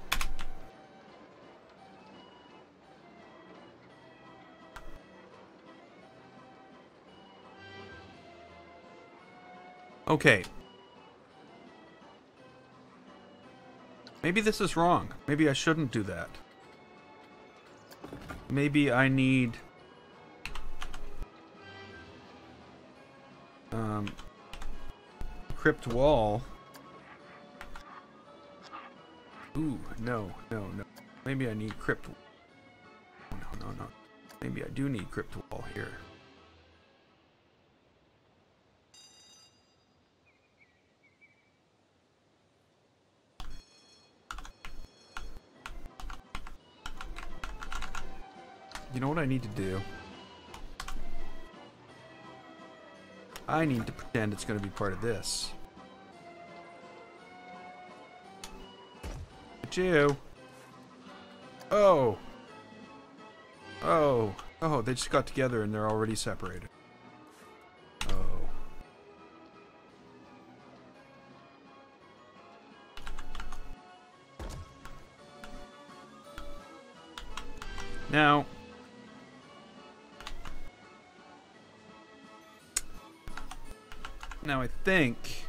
Okay. Maybe this is wrong. Maybe I shouldn't do that. Maybe I need... crypt wall. Ooh, no. Maybe I need crypt... No. Maybe I do need crypt wall here. You know what I need to do? I need to pretend it's going to be part of this. But you... Oh! They just got together and they're already separated. Oh. Now... Now I think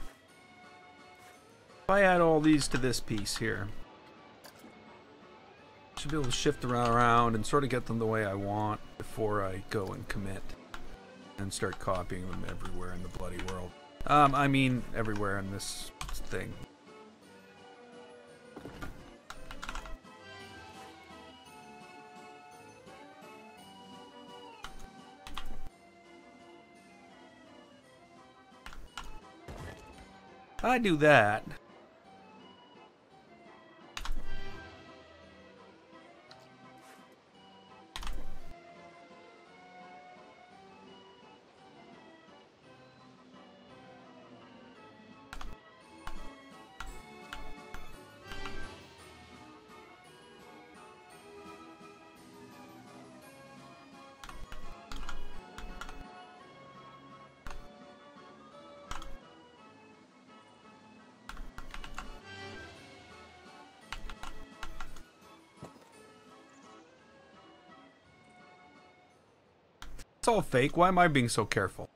if I add all these to this piece here, I should be able to shift them around and sort of get them the way I want before I go and commit and start copying them everywhere in the bloody world. I mean everywhere in this thing. I do that. It's all fake. Why am I being so careful?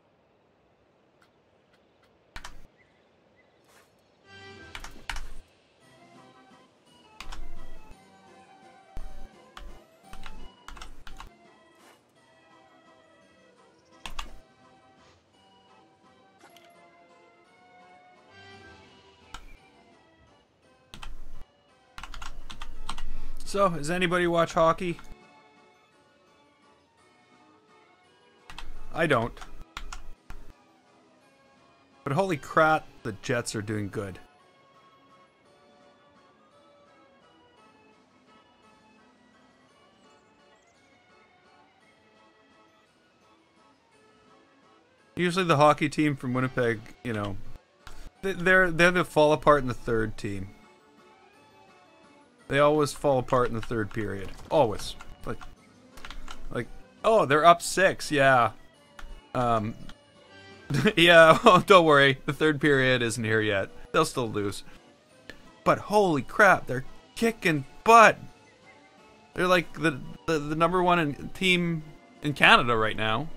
So, does anybody watch hockey? I don't. But holy crap, the Jets are doing good. Usually the hockey team from Winnipeg, you know, they're the fall apart in the third team. They always fall apart in the third period. Always. Like, oh, they're up 6, yeah. Yeah, well, don't worry. The third period isn't here yet. They'll still lose. But holy crap, they're kicking butt. They're like the number one team in Canada right now.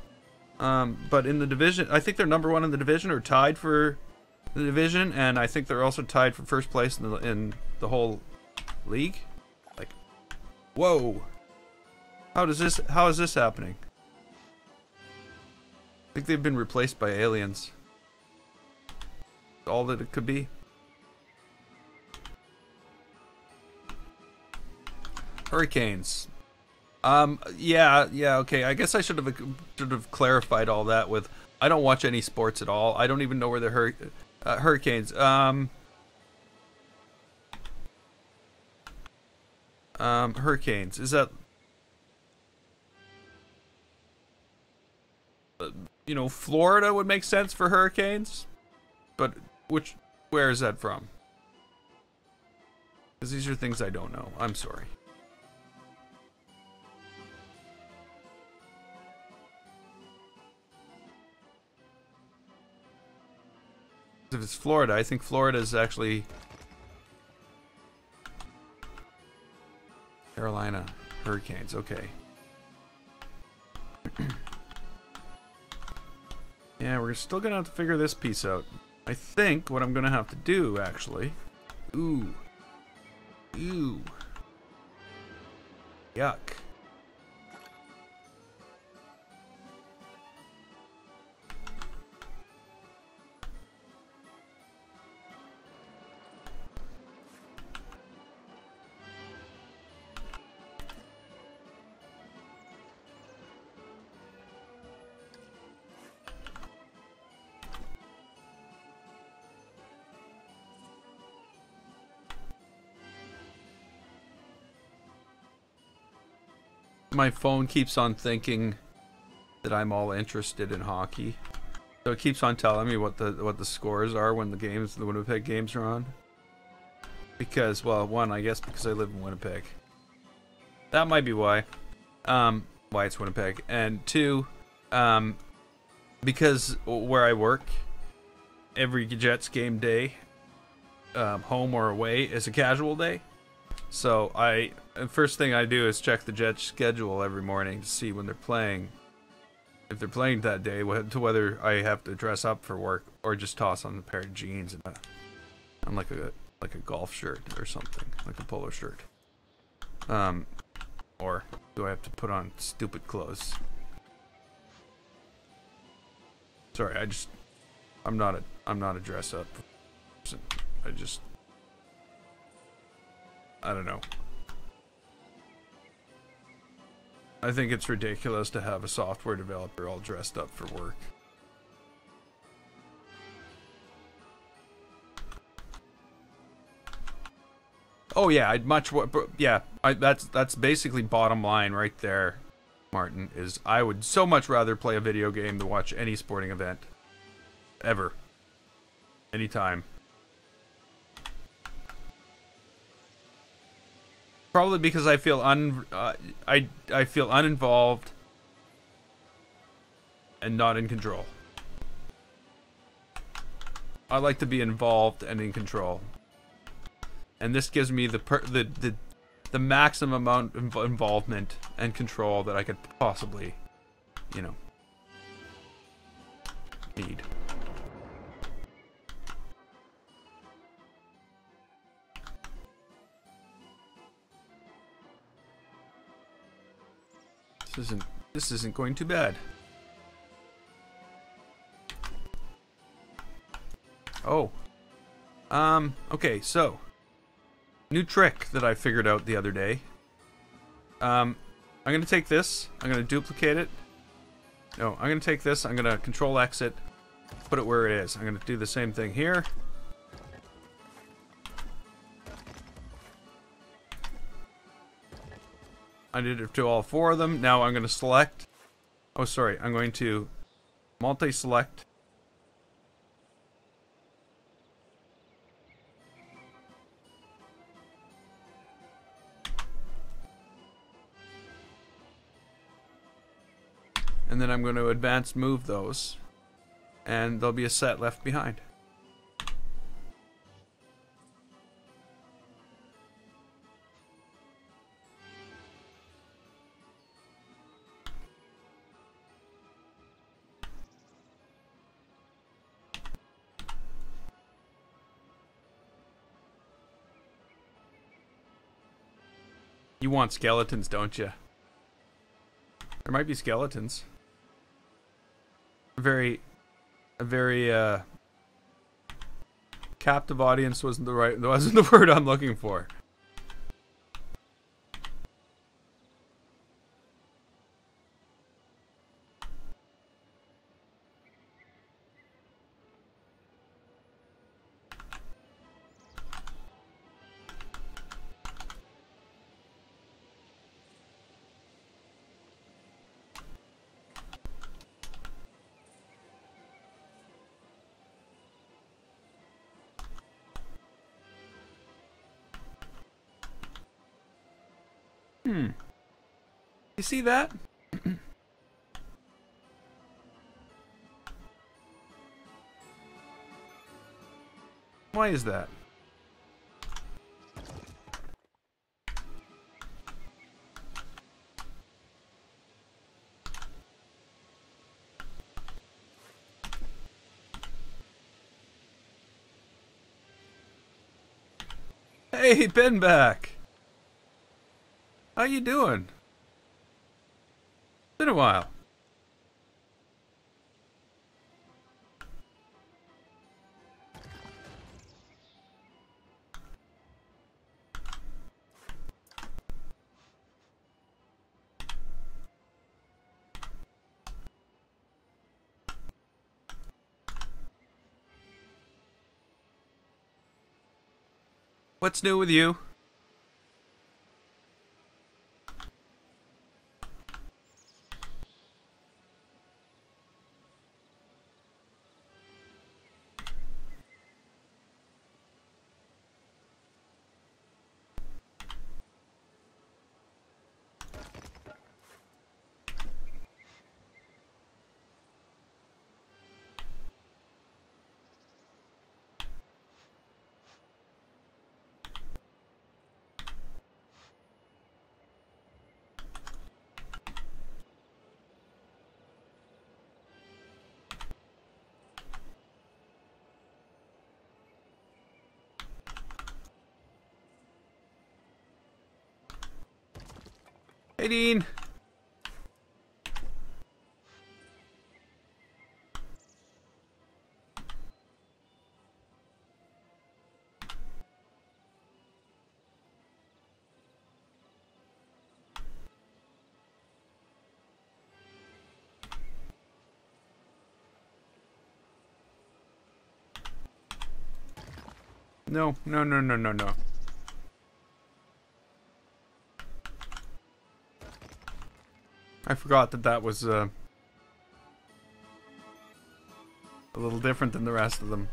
But in the division, I think they're number 1 in the division, or tied for the division, and I think they're also tied for first place in the whole league. Like, whoa! How is this happening? I think they've been replaced by aliens. All that it could be. Hurricanes. Yeah, okay. I guess I should have clarified all that with I don't watch any sports at all. I don't even know where the Hurricanes. Hurricanes. Is that you know, Florida would make sense for hurricanes, but where is that from? Because these are things I don't know. I'm sorry. If it's Florida, I think Florida is actually Carolina Hurricanes. Okay. Yeah, we're still gonna have to figure this piece out. I think what I'm gonna have to do, actually. Ooh. Yuck. My phone keeps on thinking that I'm all interested in hockey, so it keeps on telling me what the scores are when the Winnipeg games are on. Because, well, one, I guess because I live in Winnipeg. That might be why. Why it's Winnipeg, and two, because where I work, every Jets game day, home or away, is a casual day. So first thing I do is check the Jets schedule every morning to see when they're playing. If they're playing that day, to whether I have to dress up for work or just toss on a pair of jeans and like a golf shirt or something, like a polo shirt. Or do I have to put on stupid clothes? Sorry, I'm not a dress up person. I don't know. I think it's ridiculous to have a software developer all dressed up for work. Oh yeah, that's basically bottom line right there, Martin, is I would so much rather play a video game than watch any sporting event. Ever. Anytime. Probably because I feel I feel uninvolved and not in control. I like to be involved and in control, and this gives me the maximum amount of involvement and control that I could possibly, you know, need. This isn't going too bad. Oh. Okay, so new trick that I figured out the other day I'm gonna take this. I'm gonna duplicate it. No, I'm gonna take this. I'm gonna Control X it. Put it where it is. I'm gonna do the same thing here. I did it to all 4 of them. Now I'm gonna select. Oh, sorry. I'm going to multi-select. And then I'm going to advance move those. And there'll be a set left behind. You want skeletons, don't you? There might be skeletons. A very captive audience wasn't the word I'm looking for. You see that? Why is that? Hey, Ben back. How you doing? Been a while. What's new with you? Hey, Dean. No, no, no, no, no, no. I forgot that that was a little different than the rest of them.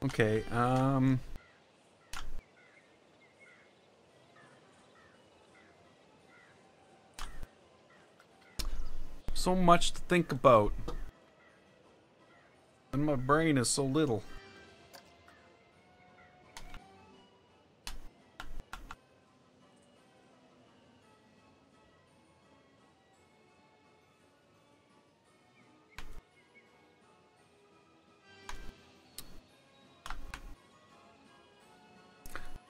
Okay, so much to think about. And my brain is so little.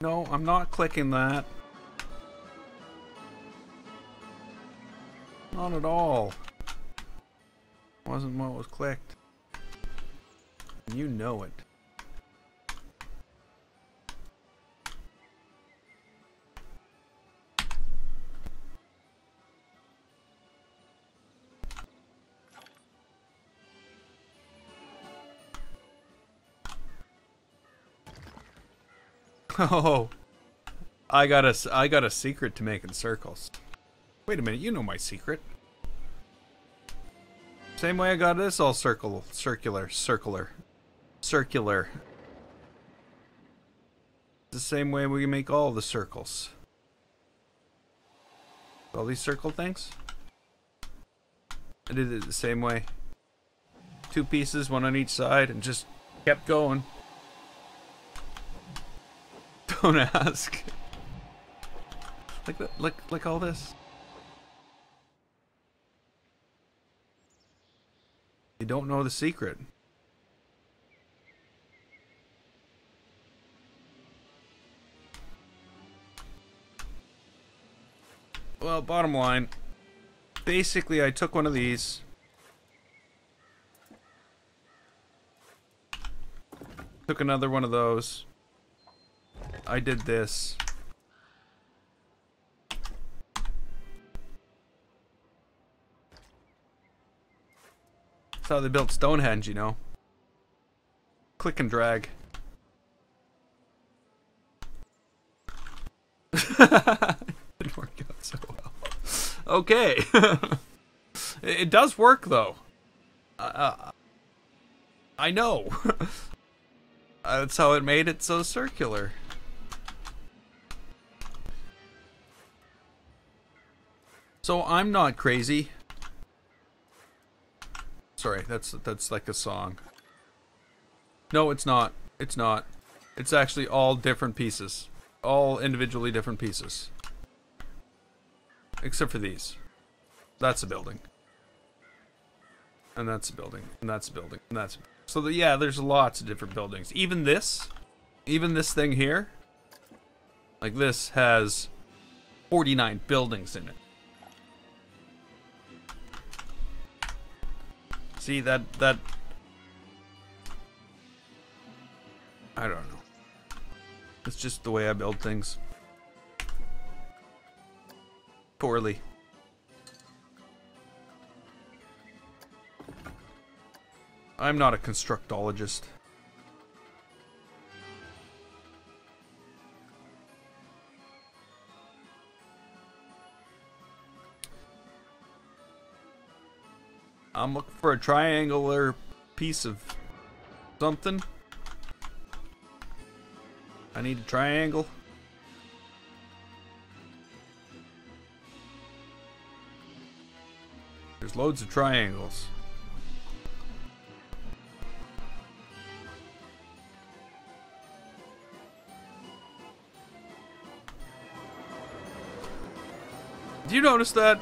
No, I'm not clicking that. Not at all. Wasn't what was clicked. You know it. Oh, I got a secret to making circles. Wait a minute, you know my secret. Same way I got this all circular. The same way we make all the circles. All these circle things. I did it the same way. 2 pieces, 1 on each side, and just kept going. Don't ask. Like all this. You don't know the secret. Well, bottom line, basically I took one of these, took another one of those, I did this, that's how they built Stonehenge, you know. Click and drag. Didn't work out so well. Okay. It does work though. I know. That's how it made it so circular. So I'm not crazy. Sorry, that's like a song. No, it's not. It's not. It's actually all different pieces. All individually different pieces. Except for these. That's a building. And that's a building. And that's a building. And that's... So, yeah, there's lots of different buildings. Even this thing here, like this, has 49 buildings in it. See, that... I don't know. It's just the way I build things. Poorly. I'm not a constructologist. I'm looking for a triangular piece of something. I need a triangle. There's loads of triangles. Do you notice that?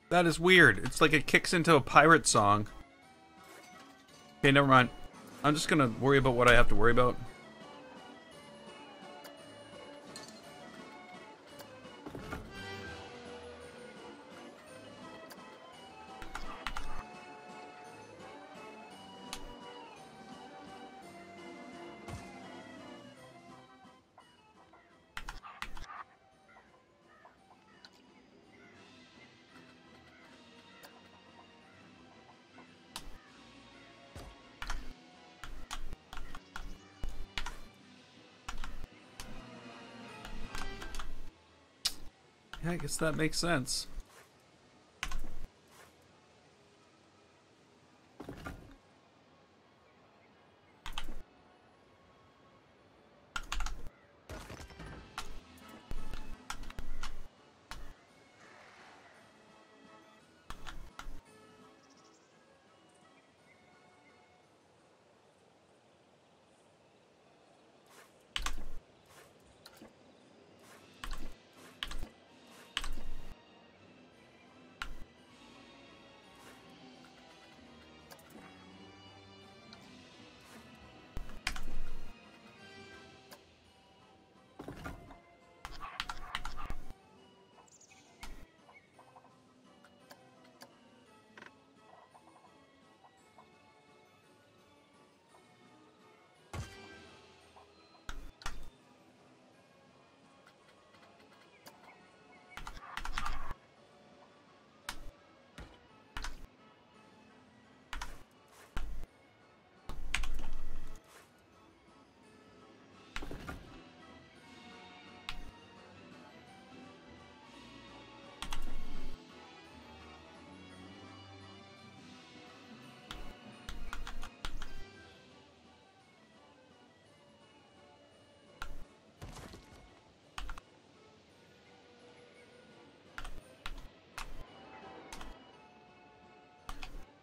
That is weird. It's like it kicks into a pirate song. Okay, never mind. I'm just gonna worry about what I have to worry about. Yeah, I guess that makes sense.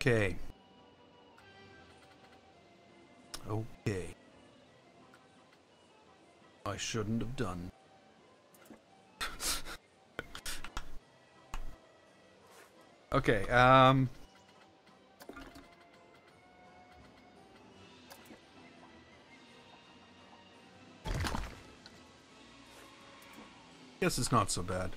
Okay. Okay. I shouldn't have done. Okay, guess it's not so bad.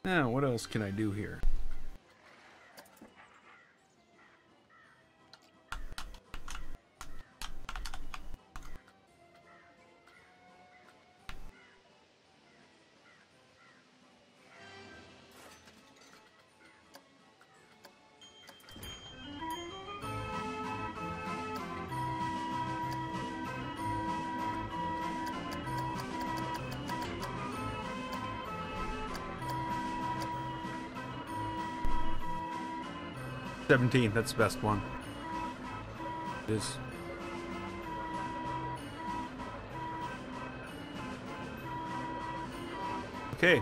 Now, what else can I do here? $17, that's the best one. It is. Okay.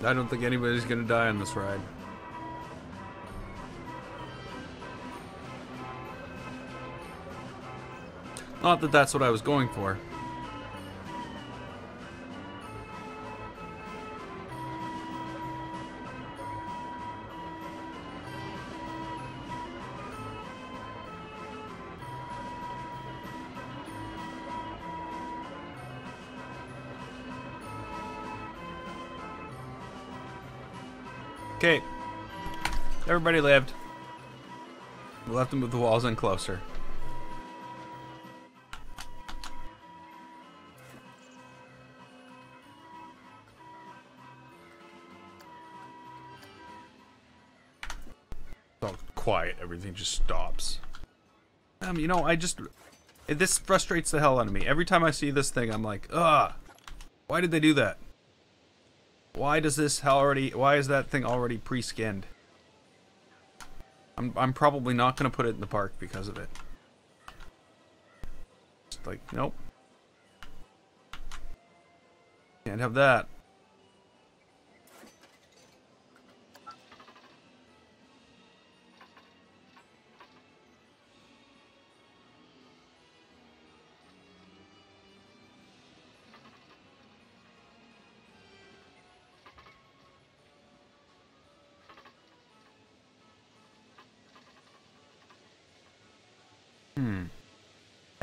I don't think anybody's gonna die on this ride. Not that that's what I was going for. Okay. Everybody lived. We'll have to move the walls in closer. It's all quiet. Everything just stops. You know, this frustrates the hell out of me. Every time I see this thing, I'm like, ugh. Why did they do that? Why is that thing already pre-skinned? I'm probably not gonna put it in the park because of it. Just like, nope. Can't have that.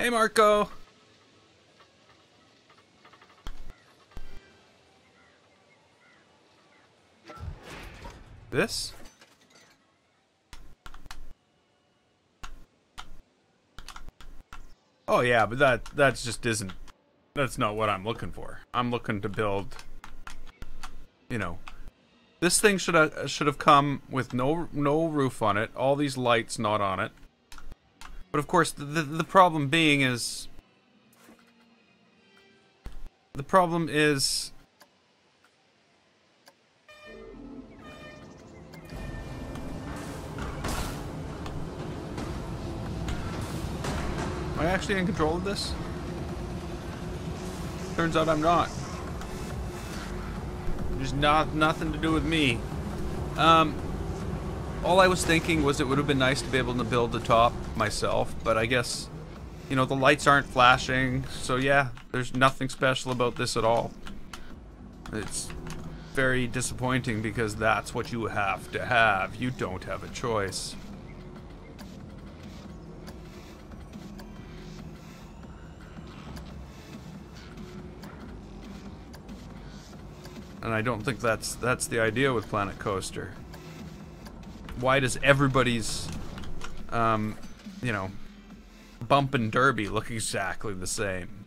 Hey, Marco. This? Oh yeah, but that's just isn't. That's not what I'm looking for. I'm looking to build. You know, this thing should have come with no roof on it. All these lights not on it. But of course, the problem being is. The problem is. Am I actually in control of this? Turns out I'm not. There's nothing to do with me. All I was thinking was it would have been nice to be able to build the top myself, but I guess, you know, the lights aren't flashing, so yeah, there's nothing special about this at all. It's very disappointing because that's what you have to have. You don't have a choice. And I don't think that's the idea with Planet Coaster. Why does everybody's, you know, bump and derby look exactly the same?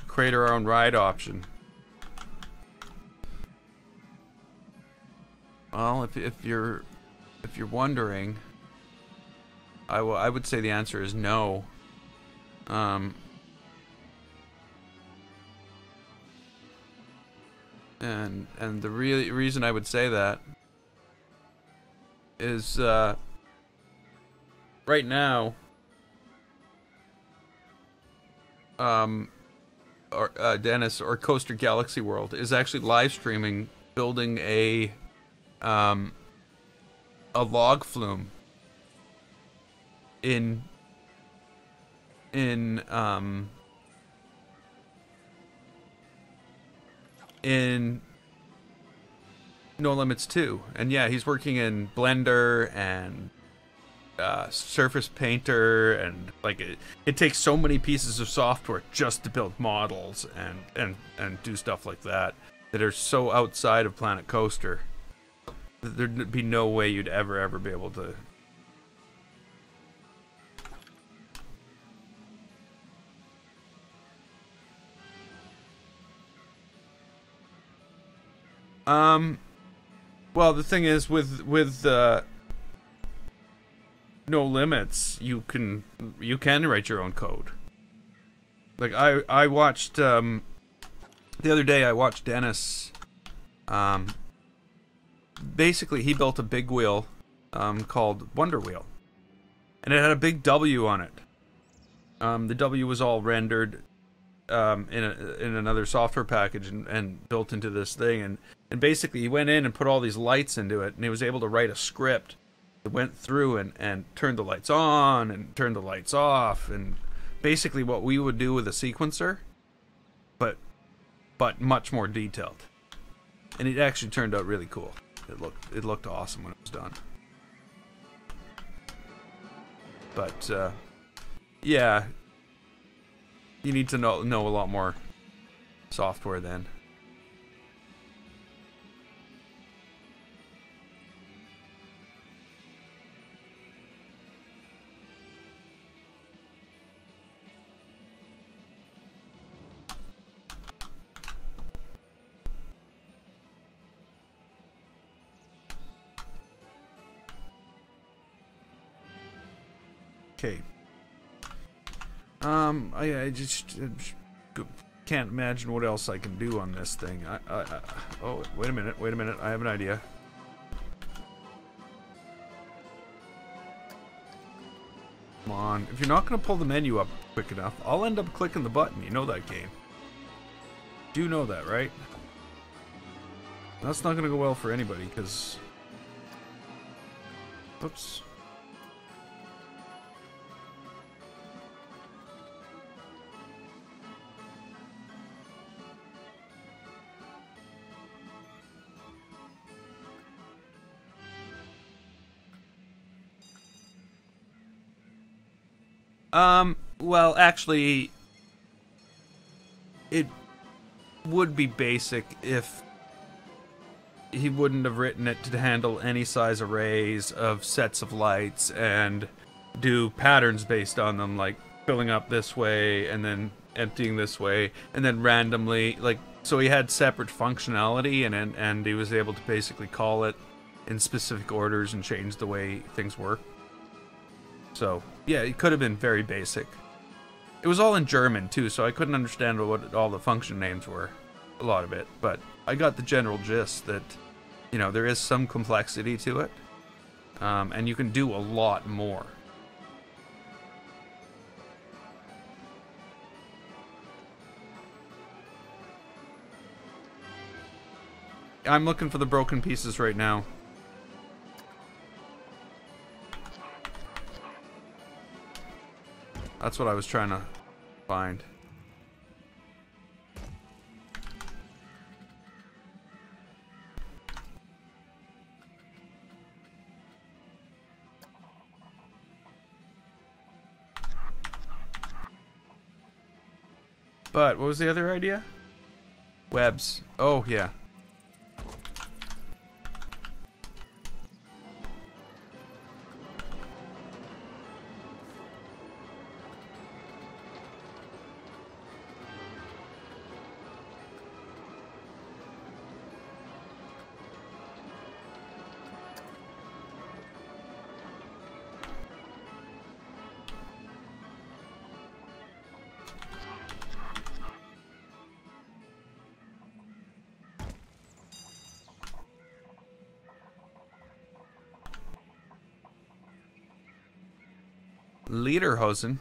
Create our own ride option. Well, if you're wondering, I would say the answer is no. And the reason I would say that is right now Dennis or Coaster Galaxy World is actually live streaming building a log flume in No Limits 2. And yeah, he's working in Blender and Surface Painter, and like it takes so many pieces of software just to build models and do stuff like that are so outside of Planet Coaster that there'd be no way you'd ever be able to. Well, the thing is with No Limits, you can write your own code. Like I watched the other day I watched Dennis basically he built a big wheel called Wonder Wheel. And it had a big W on it. The W was all rendered in another software package and built into this thing, and basically he went in and put all these lights into it, and he was able to write a script that went through and turned the lights on and turned the lights off, and basically what we would do with a sequencer, but much more detailed. And it actually turned out really cool. It looked awesome when it was done. But yeah, you need to know a lot more software then. Okay. I just can't imagine what else I can do on this thing. Oh, wait a minute. I have an idea. Come on. If you're not going to pull the menu up quick enough, I'll end up clicking the button. You know that game. Do know that, right? That's not going to go well for anybody, because... Oops. Well, actually, it would be basic if he wouldn't have written it to handle any size arrays of sets of lights and do patterns based on them, like filling up this way and then emptying this way and then randomly, like, so he had separate functionality and he was able to basically call it in specific orders and change the way things work. So yeah, it could have been very basic. It was all in German too, so I couldn't understand what all the function names were, a lot of it, but I got the general gist that, you know, there is some complexity to it, and you can do a lot more. I'm looking for the broken pieces right now. That's what I was trying to find. But what was the other idea? Webs. Oh, yeah. Lederhosen. Is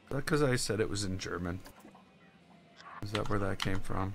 that because I said it was in German? Is that where that came from?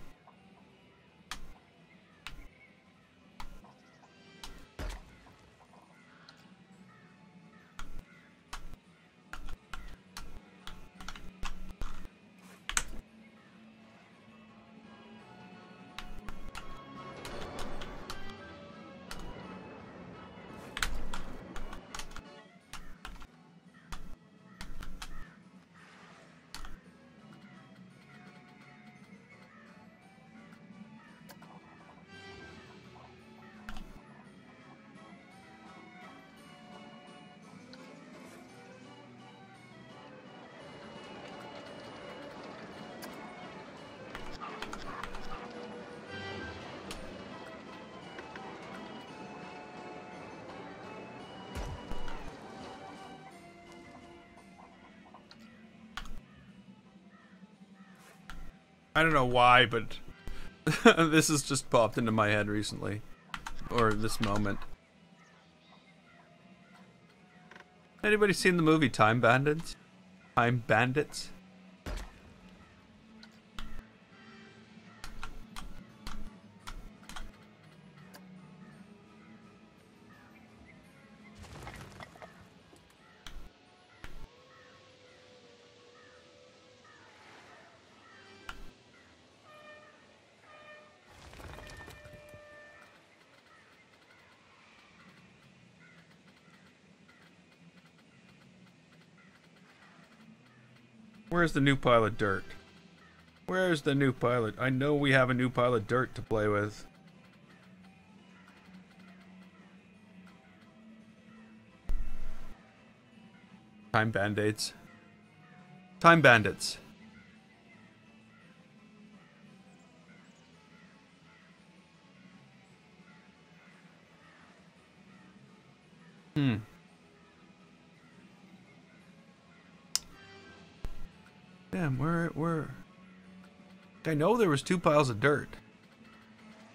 I don't know why, but this has just popped into my head recently. Or this moment. Anybody seen the movie Time Bandits? Time Bandits? Where's the new pile of dirt? Where's the new pile of... I know we have a new pile of dirt to play with. Time Band-Aids. Time Bandits. Damn, where... I know there was 2 piles of dirt.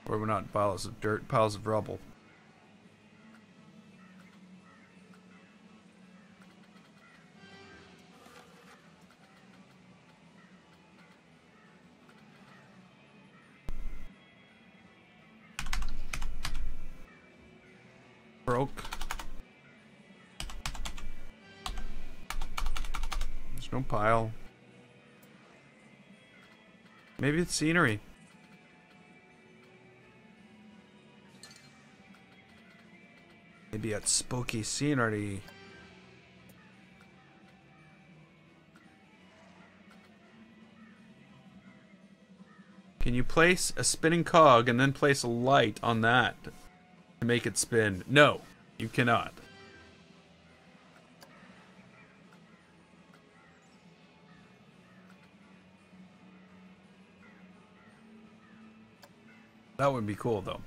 Or we're not piles of dirt, piles of rubble. Broke. There's no pile. Maybe it's scenery. Maybe at spooky scenery. Can you place a spinning cog and then place a light on that to make it spin? No, you cannot. That would be cool, though.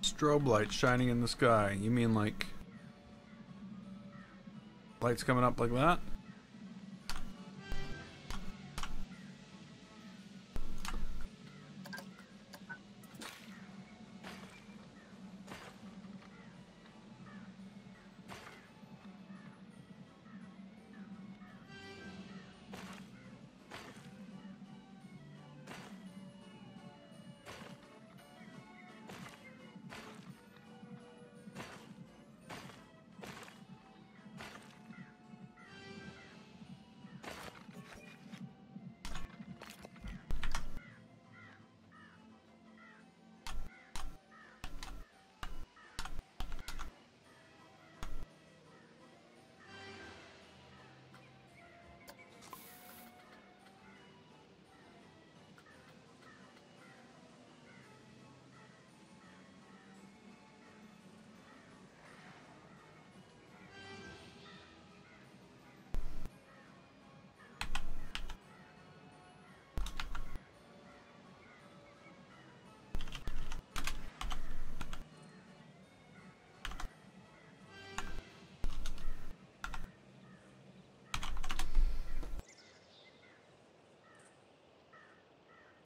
Strobe light shining in the sky. You mean like lights coming up like that?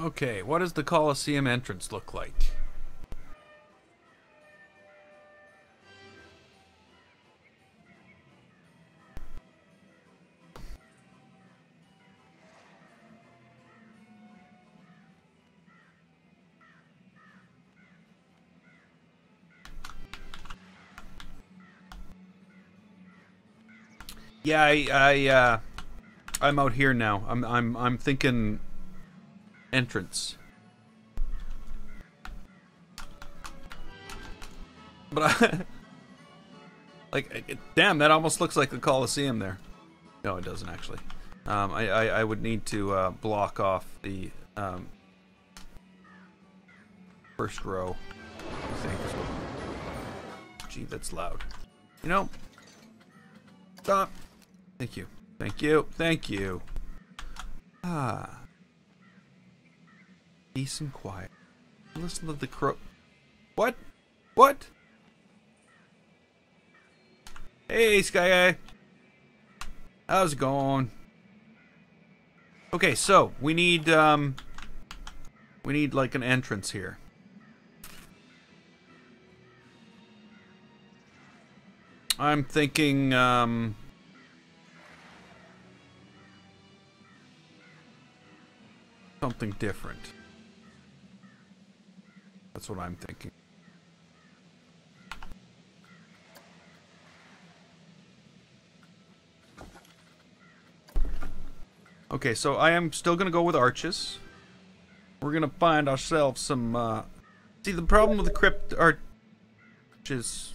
Okay, what does the Colosseum entrance look like? Yeah, I'm out here now. I'm thinking entrance. But damn, that almost looks like the Colosseum there. No, it doesn't actually. I would need to block off the first row, I think. Gee, that's loud. You know, stop. Thank you. Thank you. Thank you. Ah. Peace and quiet. Listen to the crow. What? What? Hey, Sky Guy. How's it going? Okay, so we need like an entrance here. I'm thinking something different. That's what I'm thinking. Okay, so I am still gonna go with arches. We're gonna find ourselves some, see, the problem with the crypt arches...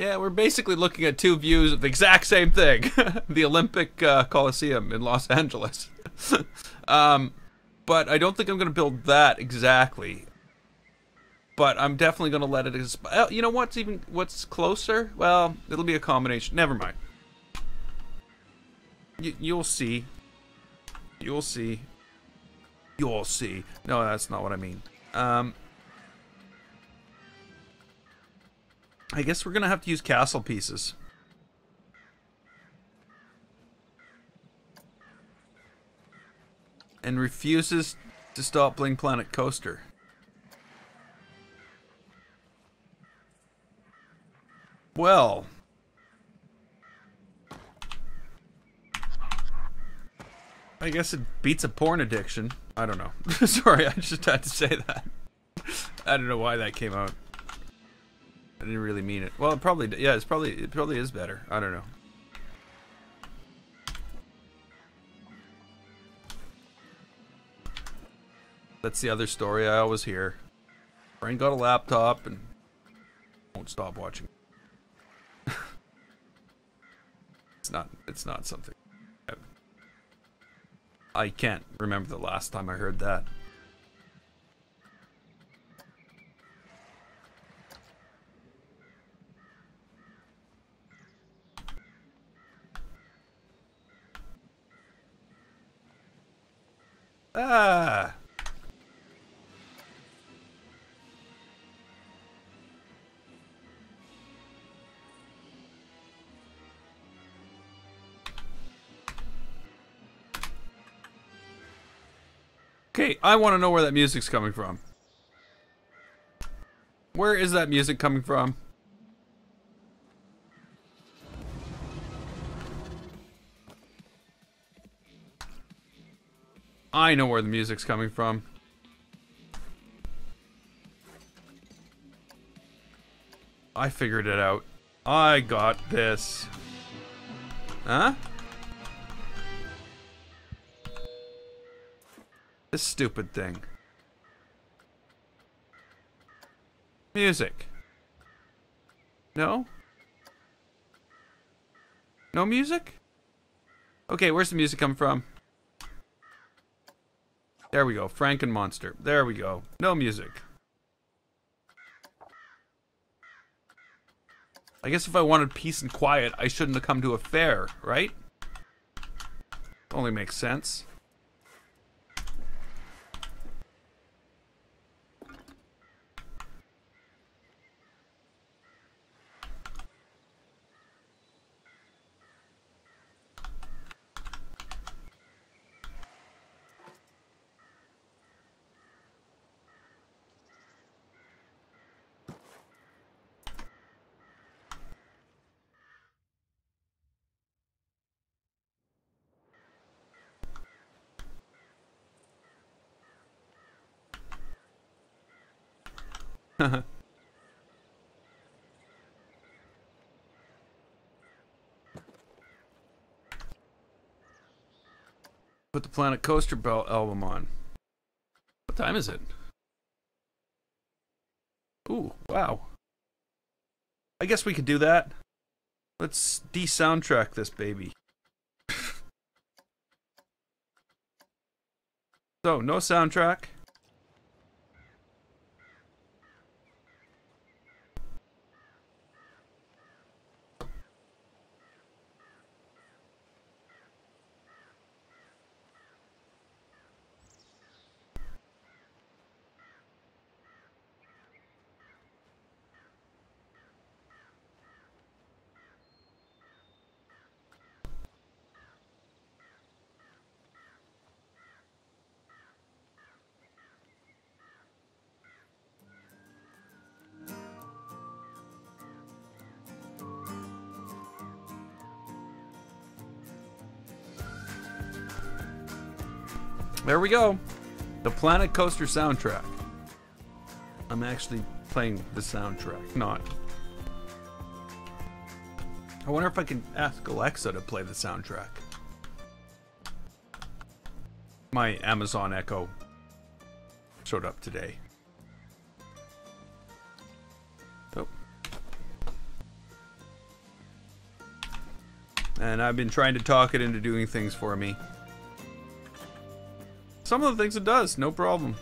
Yeah, we're basically looking at two views of the exact same thing. The Olympic Coliseum in Los Angeles. But I don't think I'm going to build that exactly. But I'm definitely going to let it... You know what's closer? Well, it'll be a combination. Never mind. You'll see. You'll see. You'll see. No, that's not what I mean. I guess we're going to have to use castle pieces. And refuses to stop Bling Planet Coaster. Well. I guess it beats a porn addiction. I don't know. Sorry, I just had to say that. I don't know why that came out. I didn't really mean it. Well, it probably, yeah, it probably is better. I don't know. That's the other story I always hear. Brain got a laptop and won't stop watching. It's not something. I can't remember the last time I heard that. Ah. Okay, I want to know where that music's coming from. Where is that music coming from? I know where the music's coming from. I figured it out. I got this. Huh? This stupid thing. Music. No? No music? Okay, where's the music coming from? There we go. Frankenmonster. There we go. No music. I guess if I wanted peace and quiet, I shouldn't have come to a fair, right? Only makes sense. Put the Planet Coaster Belt album on. What time is it? Ooh, wow. I guess we could do that. Let's de-soundtrack this baby. So, no soundtrack. There we go. The Planet Coaster soundtrack. I'm actually playing the soundtrack, not. I wonder if I can ask Alexa to play the soundtrack. My Amazon Echo showed up today. Oh. And I've been trying to talk it into doing things for me. Some of the things it does, no problem.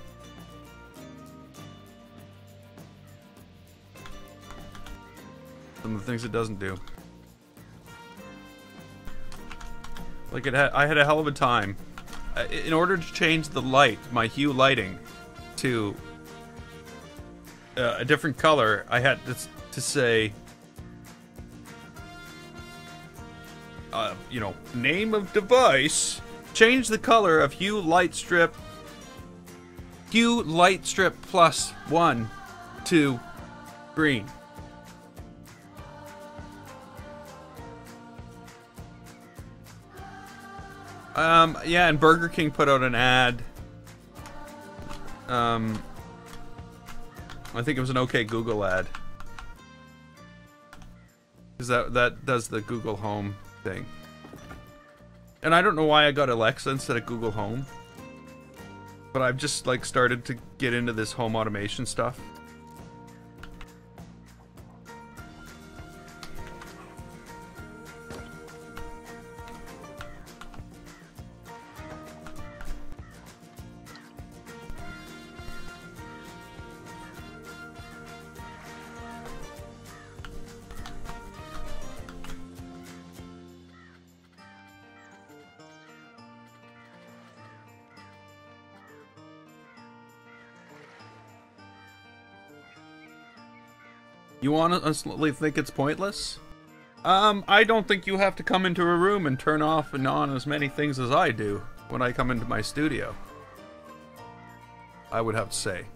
Some of the things it doesn't do. Like I had a hell of a time. In order to change the light, my hue lighting, to a different color, I had to say, you know, name of device, change the color of hue light strip plus 1 to green. Yeah, and Burger King put out an ad. I think it was an OK Google ad. Because that does the Google Home thing. And I don't know why I got Alexa instead of Google Home. But I've just, like, started to get into this home automation stuff. You honestly think it's pointless? I don't think you have to come into a room and turn off and on as many things as I do when I come into my studio. I would have to say.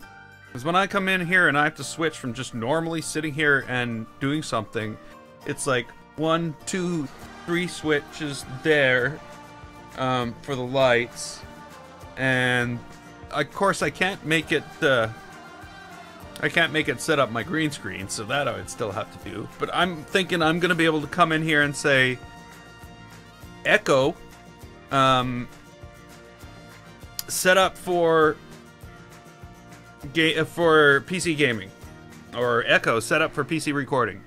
Because when I come in here and I have to switch from just normally sitting here and doing something, it's like 1, 2, 3 switches there for the lights. And of course I can't make it set up my green screen, so that I would still have to do. But I'm thinking I'm going to be able to come in here and say, Echo, set up for PC gaming. Or Echo, set up for PC recording.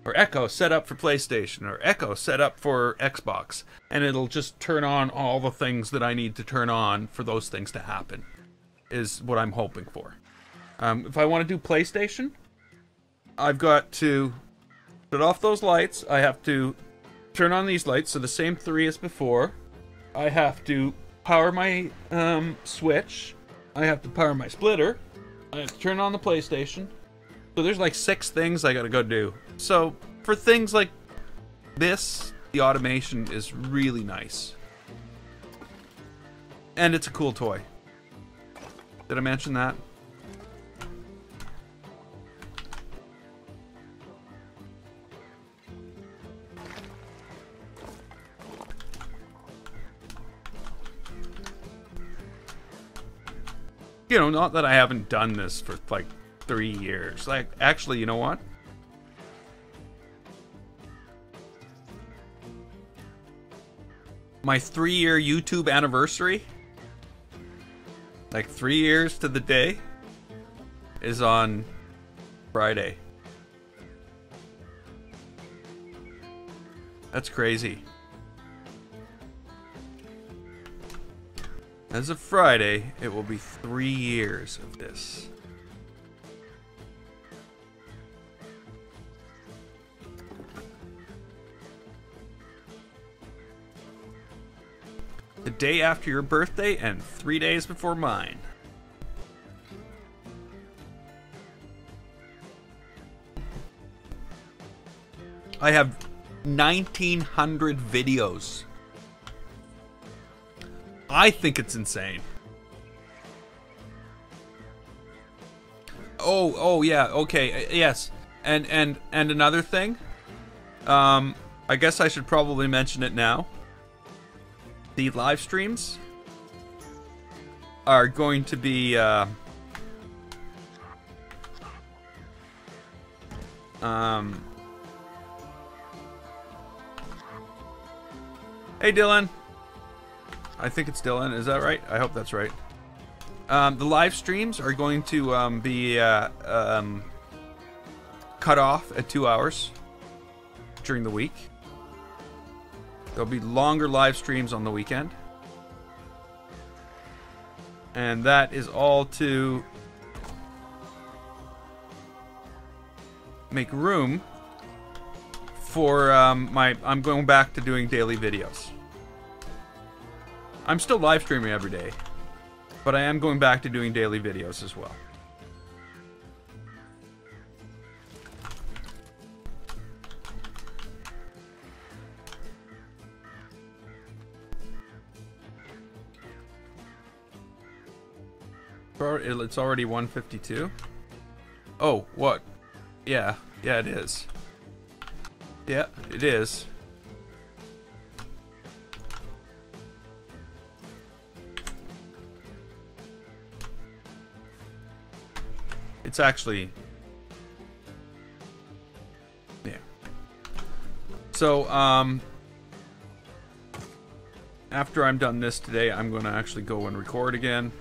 Or Echo, set up for PlayStation. Or Echo, set up for Xbox. And it'll just turn on all the things that I need to turn on for those things to happen. Is what I'm hoping for. If I want to do PlayStation, I've got to shut off those lights. I have to turn on these lights, so the same 3 as before. I have to power my Switch. I have to power my splitter. I have to turn on the PlayStation. So there's like 6 things I gotta go do. So for things like this, the automation is really nice. And it's a cool toy. Did I mention that? You know, not that I haven't done this for like 3 years. Like, actually, you know what? My 3-year YouTube anniversary, like 3 years to the day, is on Friday. That's crazy. As of Friday, it will be 3 years of this. The day after your birthday and 3 days before mine. I have 1,900 videos. I think it's insane. Oh yeah, okay, yes. And another thing, I guess I should probably mention it now. The live streams are going to be hey Dylan. I think it's Dylan. Is that right? I hope that's right. The live streams are going to be cut off at 2 hours during the week. There'll be longer live streams on the weekend. And that is all to make room for I'm going back to doing daily videos. I'm still live streaming every day, but I am going back to doing daily videos as well. It's already 1:52. Oh, what? Yeah, it is. Yeah, it is. It's actually... yeah. So, after I'm done this today, I'm going to actually go and record again.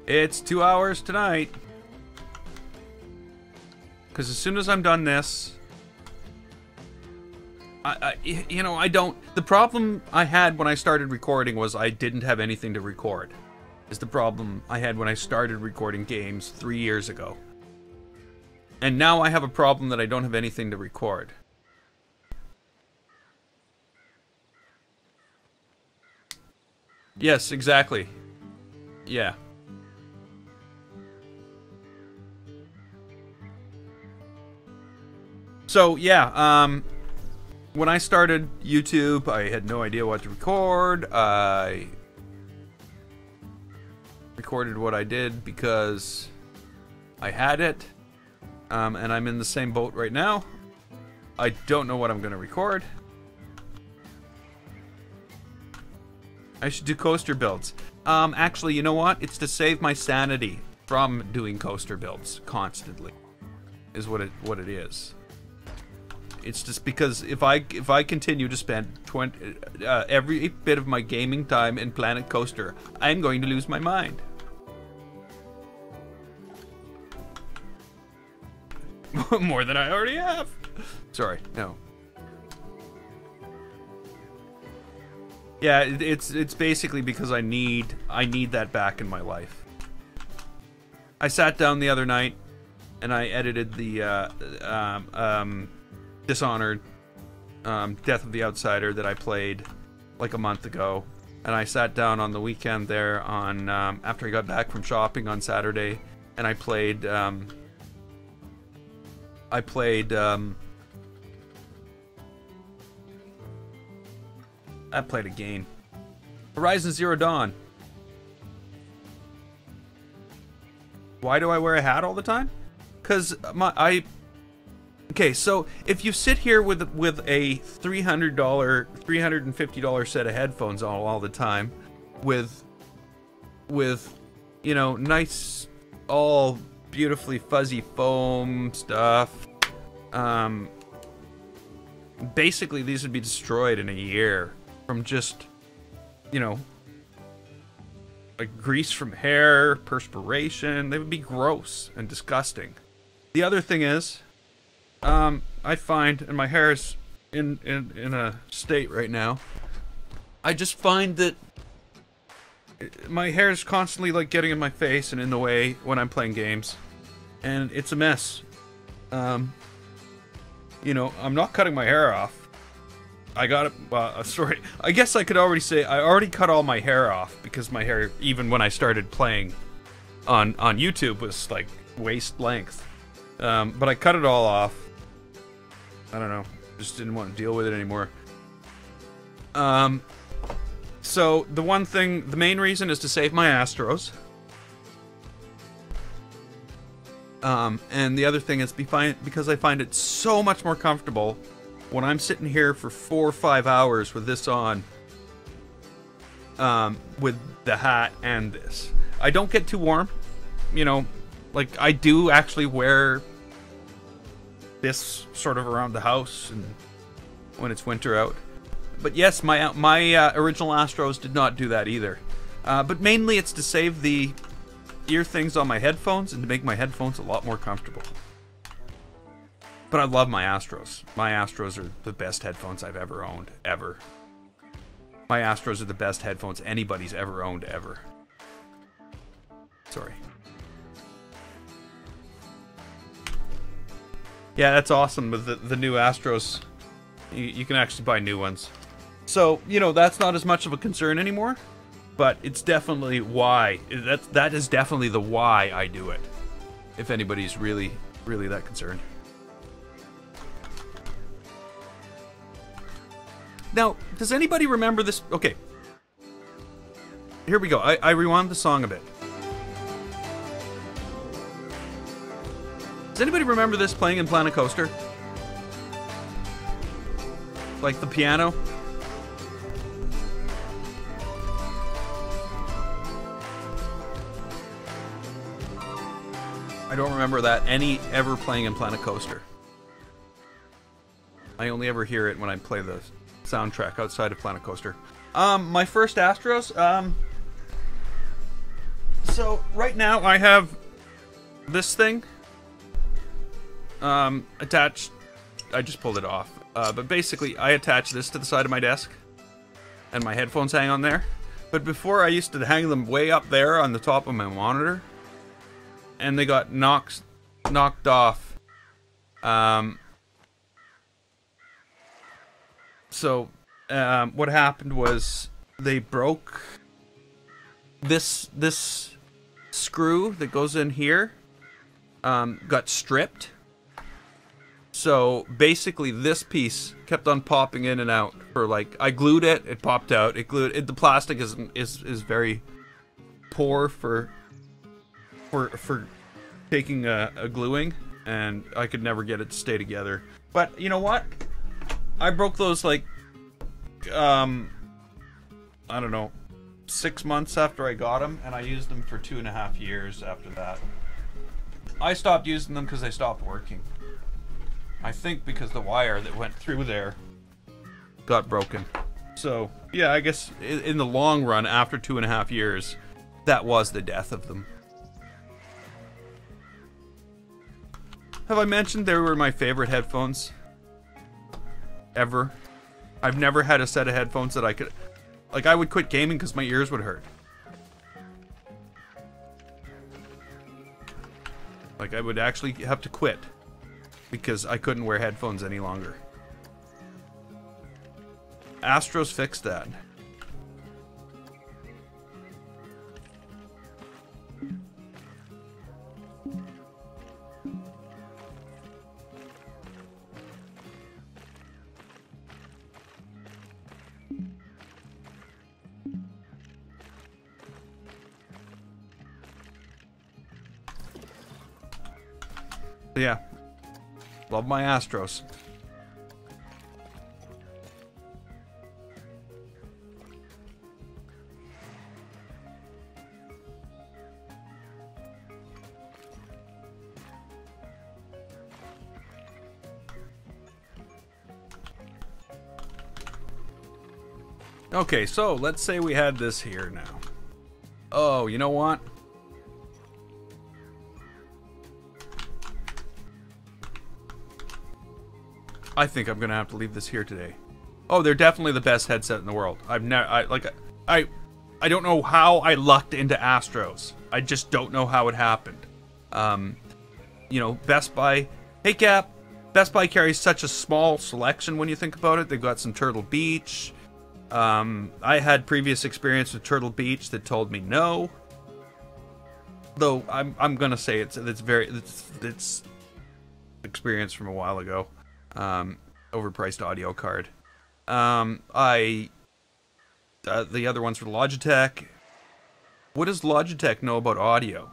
It's 2 hours tonight. Because as soon as I'm done this... I don't... The problem I had when I started recording was I didn't have anything to record. Is the problem I had when I started recording games 3 years ago. And now I have a problem that I don't have anything to record. Yes, exactly. Yeah. So, yeah, when I started YouTube, I had no idea what to record. I recorded what I did because I had it, and I'm in the same boat right now. I don't know what I'm going to record. I should do coaster builds. Actually, you know what? It's to save my sanity from doing coaster builds constantly, is what it is. It's just because if I continue to spend every bit of my gaming time in Planet Coaster, I'm going to lose my mind. More than I already have. Sorry, no. Yeah, it's basically because I need that back in my life. I sat down the other night and I edited the Dishonored, Death of the Outsider that I played like a month ago, and I sat down on the weekend there on after I got back from shopping on Saturday, and I played a game, Horizon Zero Dawn. Why do I wear a hat all the time? Because okay, so if you sit here with a $300, $350 set of headphones all the time, with you know, nice, all beautifully fuzzy foam stuff, basically these would be destroyed in a year from just, you know, like grease from hair, perspiration. They would be gross and disgusting. The other thing is, I find, and my hair is in a state right now, I just find that my hair is constantly like getting in my face and in the way when I'm playing games, and it's a mess. You know, I'm not cutting my hair off. I got it, sorry, I guess I could already say I already cut all my hair off, because my hair, even when I started playing on YouTube, was like waist length. But I cut it all off. I don't know, just didn't want to deal with it anymore. So the main reason is to save my Astros. And the other thing is because I find it so much more comfortable when I'm sitting here for 4 or 5 hours with this on, with the hat and this. I don't get too warm, you know, like I do actually wear this sort of around the house and when it's winter out. But yes, my original Astros did not do that either. But mainly it's to save the ear things on my headphones and to make my headphones a lot more comfortable. But I love my Astros. My Astros are the best headphones I've ever owned, ever. My Astros are the best headphones anybody's ever owned, ever. Sorry. Yeah, that's awesome with the new Astros. You can actually buy new ones. So, you know, that's not as much of a concern anymore. But it's definitely why. That is definitely the why I do it. If anybody's really, really that concerned. Now, does anybody remember this? Okay. Here we go. I rewound the song a bit. Does anybody remember this playing in Planet Coaster? Like the piano? I don't remember that ever playing in Planet Coaster. I only ever hear it when I play the soundtrack outside of Planet Coaster. My first Astros, so right now I have this thing attached. I just pulled it off. But basically I attach this to the side of my desk and my headphones hang on there. But before I used to hang them way up there on the top of my monitor. And they got knocked off. So what happened was they broke this screw that goes in here. Got stripped. So basically, this piece kept on popping in and out for like I glued it. It popped out. It glued it. The plastic is very poor for taking a gluing, and I could never get it to stay together. But you know what? I broke those like I don't know, 6 months after I got them, and I used them for 2.5 years after that. I stopped using them because they stopped working. I think because the wire that went through there got broken. So yeah, I guess in the long run, after 2.5 years, that was the death of them. Have I mentioned they were my favorite headphones ever? I've never had a set of headphones that I could... Like, I would quit gaming because my ears would hurt. Like, I would actually have to quit because I couldn't wear headphones any longer. Astros fixed that. Yeah, love my Astros. Okay, so let's say we had this here now. Oh, you know what? I think I'm gonna have to leave this here today. Oh, they're definitely the best headset in the world. I don't know how I lucked into Astros. I just don't know how it happened. You know, Best Buy. Hey Cap, Best Buy carries such a small selection when you think about it. They've got some Turtle Beach. I had previous experience with Turtle Beach that told me no. Though I'm gonna say it's experience from a while ago. Overpriced audio card. The other ones were Logitech. What does Logitech know about audio?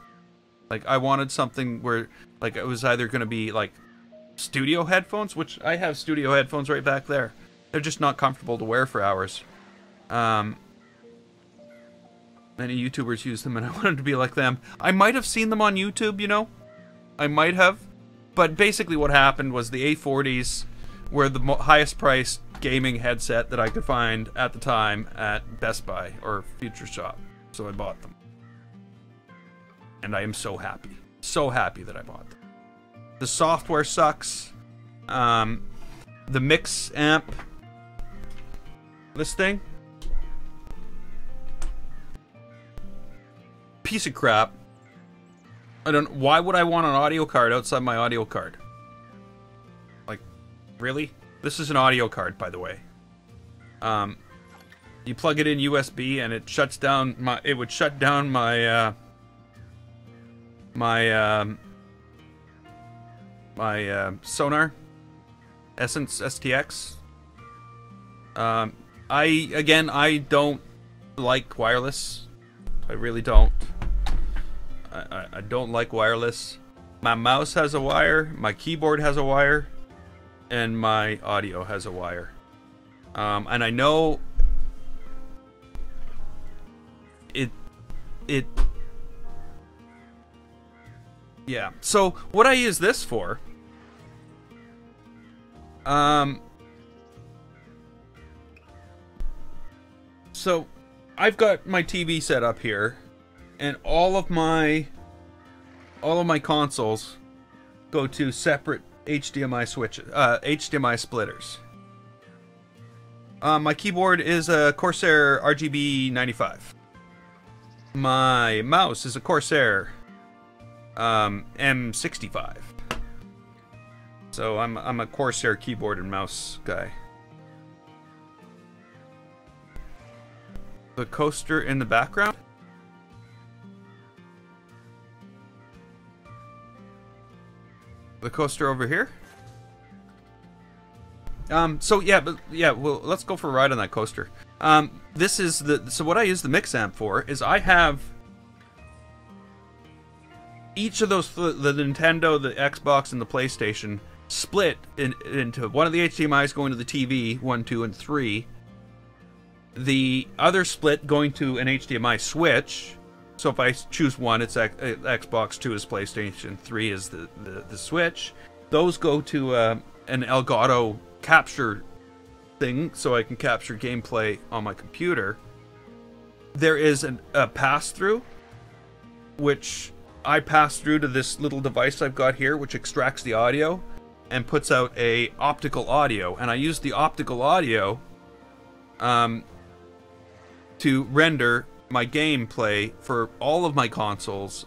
Like, I wanted something where, like, it was either going to be, like, studio headphones, which I have studio headphones right back there. They're just not comfortable to wear for hours. Many YouTubers use them, and I wanted to be like them. I might have seen them on YouTube, you know? I might have. But basically what happened was the A40s were the highest priced gaming headset that I could find at the time at Best Buy or Future Shop. So I bought them. and I am so happy. So happy that I bought them. The software sucks. The mix amp. This thing. Piece of crap. I don't. Why would I want an audio card outside my audio card? Like, really? This is an audio card, by the way. You plug it in USB and it shuts down my. It would shut down my. My Sonar Essence STX. I don't like wireless. I really don't. I don't like wireless. My mouse has a wire, my keyboard has a wire, and my audio has a wire. And I know it yeah. So what I use this for, so I've got my TV set up here, and all of my consoles go to separate HDMI switches, HDMI splitters. My keyboard is a Corsair RGB 95. My mouse is a Corsair M65. So I'm a Corsair keyboard and mouse guy. The coaster in the background? The coaster over here? So yeah, well, let's go for a ride on that coaster. This is so what I use the mix amp for is I have each of those, the Nintendo, the Xbox, and the PlayStation split into one of the HDMIs going to the TV, 1, 2, and 3. The other split going to an HDMI switch. So if I choose one, it's Xbox, 2 is PlayStation, 3 is the Switch. Those go to an Elgato capture thing, so I can capture gameplay on my computer. There is a pass-through, which I pass through to this little device I've got here, which extracts the audio and puts out a optical audio. And I use the optical audio to render my gameplay for all of my consoles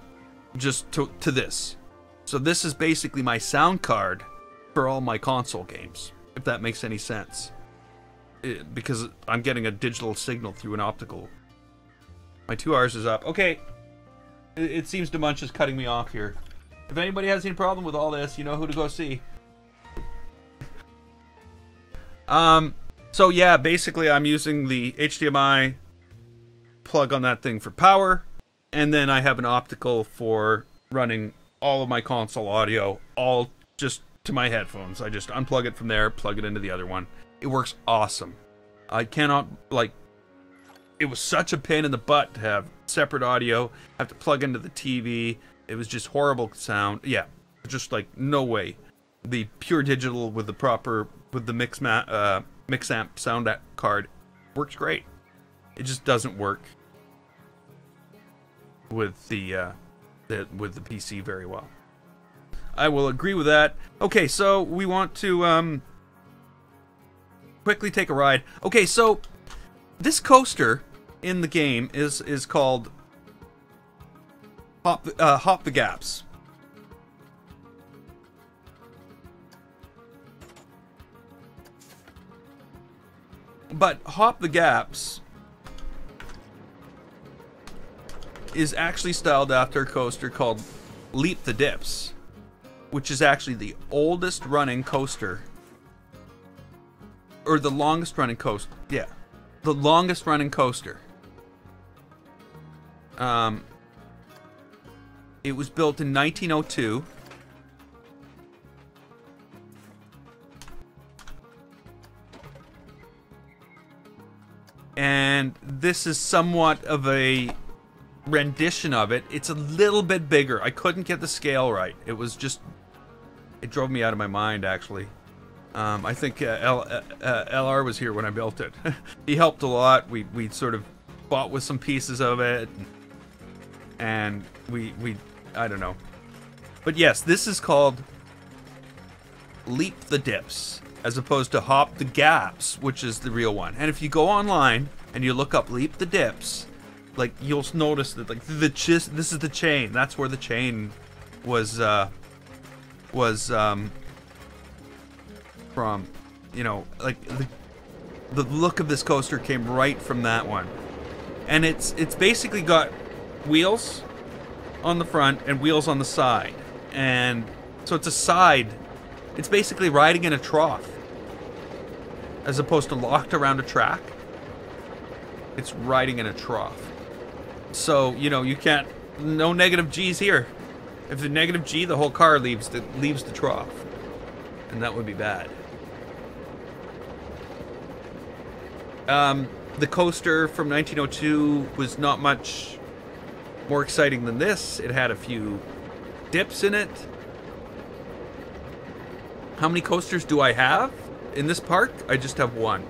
just to this. So this is basically my sound card for all my console games, if that makes any sense. Because I'm getting a digital signal through an optical. My 2 hours is up. Okay. It seems DeMunch is cutting me off here. If anybody has any problem with all this, you know who to go see. So yeah, basically I'm using the HDMI plug on that thing for power, and then I have an optical for running all of my console audio, all just to my headphones. I just unplug it from there, plug it into the other one. It works awesome. I cannot, like, it was such a pain in the butt to have separate audio, have to plug into the TV. It was just horrible sound. Yeah, just like, no way. The pure digital with the proper, with the mix amp sound card works great. It just doesn't work with the PC very well. I will agree with that. Okay, so we want to quickly take a ride. Okay, so this coaster in the game is called Hop the Gaps. But Hop the Gaps is actually styled after a coaster called Leap the Dips, which is actually the oldest running coaster, or the longest running coaster. Yeah, the longest running coaster. It was built in 1902. And this is somewhat of a rendition of it. It's a little bit bigger. I couldn't get the scale right. It was just, it drove me out of my mind, actually. I think LR was here when I built it. He helped a lot. We sort of bought with some pieces of it, and I don't know. But yes, this is called Leap the Dips, as opposed to Hop the Gaps, which is the real one. And if you go online and you look up Leap the Dips, like, you'll notice that, like, this is the chain. That's where the chain was from. You know, like, the look of this coaster came right from that one. And it's basically got wheels on the front and wheels on the side. And so it's a side. It's basically riding in a trough, as opposed to locked around a track. It's riding in a trough. So, you know, you can't, no negative G's here. If the negative G, the whole car leaves the trough. And that would be bad. The coaster from 1902 was not much more exciting than this. It had a few dips in it. How many coasters do I have in this park? I just have one.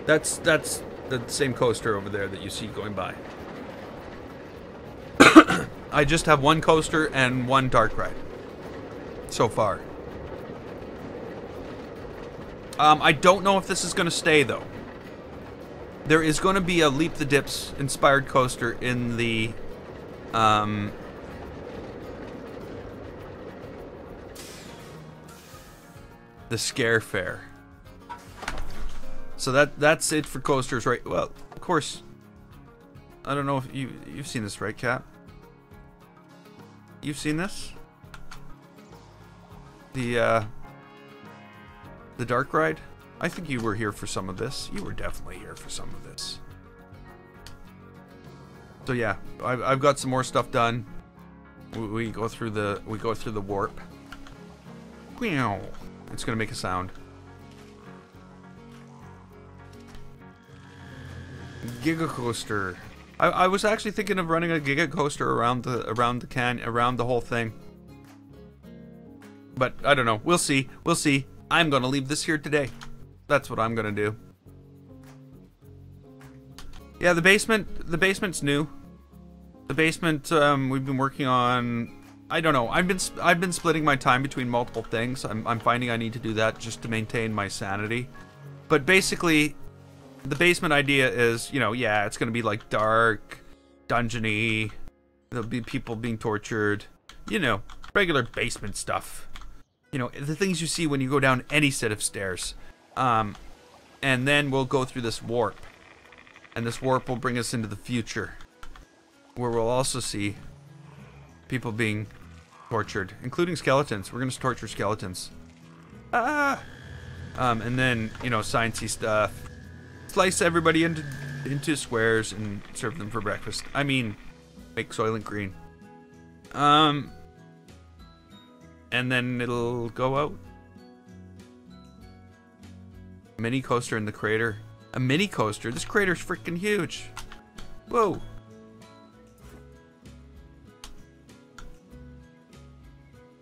That's the same coaster over there that you see going by. I just have one coaster and one dark ride so far. I don't know if this is going to stay, though. There is going to be a Leap the Dips inspired coaster in the Scare Fair. So that's it for coasters, right? Well, of course. I don't know if you've seen this, right, Cap? You've seen this? The dark ride? I think you were here for some of this. You were definitely here for some of this. So yeah, I've got some more stuff done. We go through the warp. It's gonna make a sound. Giga Coaster. I was actually thinking of running a Giga Coaster around the whole thing. But I don't know. We'll see. We'll see. I'm gonna leave this here today. That's what I'm gonna do. Yeah, the basement's new. The basement we've been working on. I don't know. I've been splitting my time between multiple things. I'm finding I need to do that just to maintain my sanity. But basically, the basement idea is, you know, yeah, it's gonna be like dark, dungeony. There'll be people being tortured. You know, regular basement stuff. You know, the things you see when you go down any set of stairs. And then we'll go through this warp. And this warp will bring us into the future, where we'll also see people being tortured, including skeletons. We're gonna torture skeletons. And then, you know, sciencey stuff. Slice everybody into squares and serve them for breakfast. I mean, make Soylent Green. And then it'll go out. Mini coaster in the crater. A mini coaster? This crater's freaking huge. Whoa.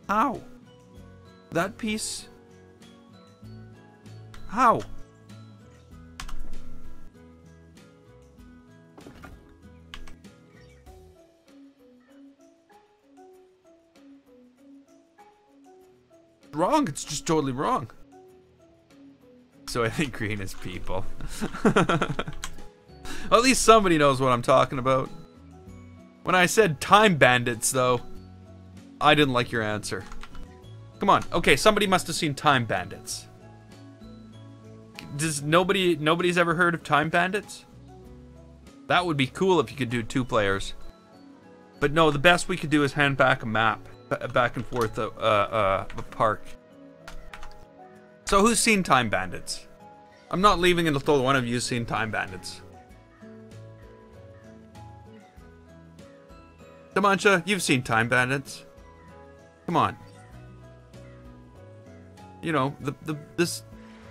How? That piece? How? Wrong. It's just totally wrong. So I think green is people. Well, at least somebody knows what I'm talking about. When I said time bandits, though, I didn't like your answer. Come on. Okay, somebody must have seen Time Bandits. Does nobody's ever heard of Time Bandits? That would be cool if you could do 2 players. But no, the best we could do is hand back a map. Back and forth a park. So who's seen Time Bandits? I'm not leaving until one of you's seen Time Bandits. Damancha, you've seen Time Bandits. Come on. You know, this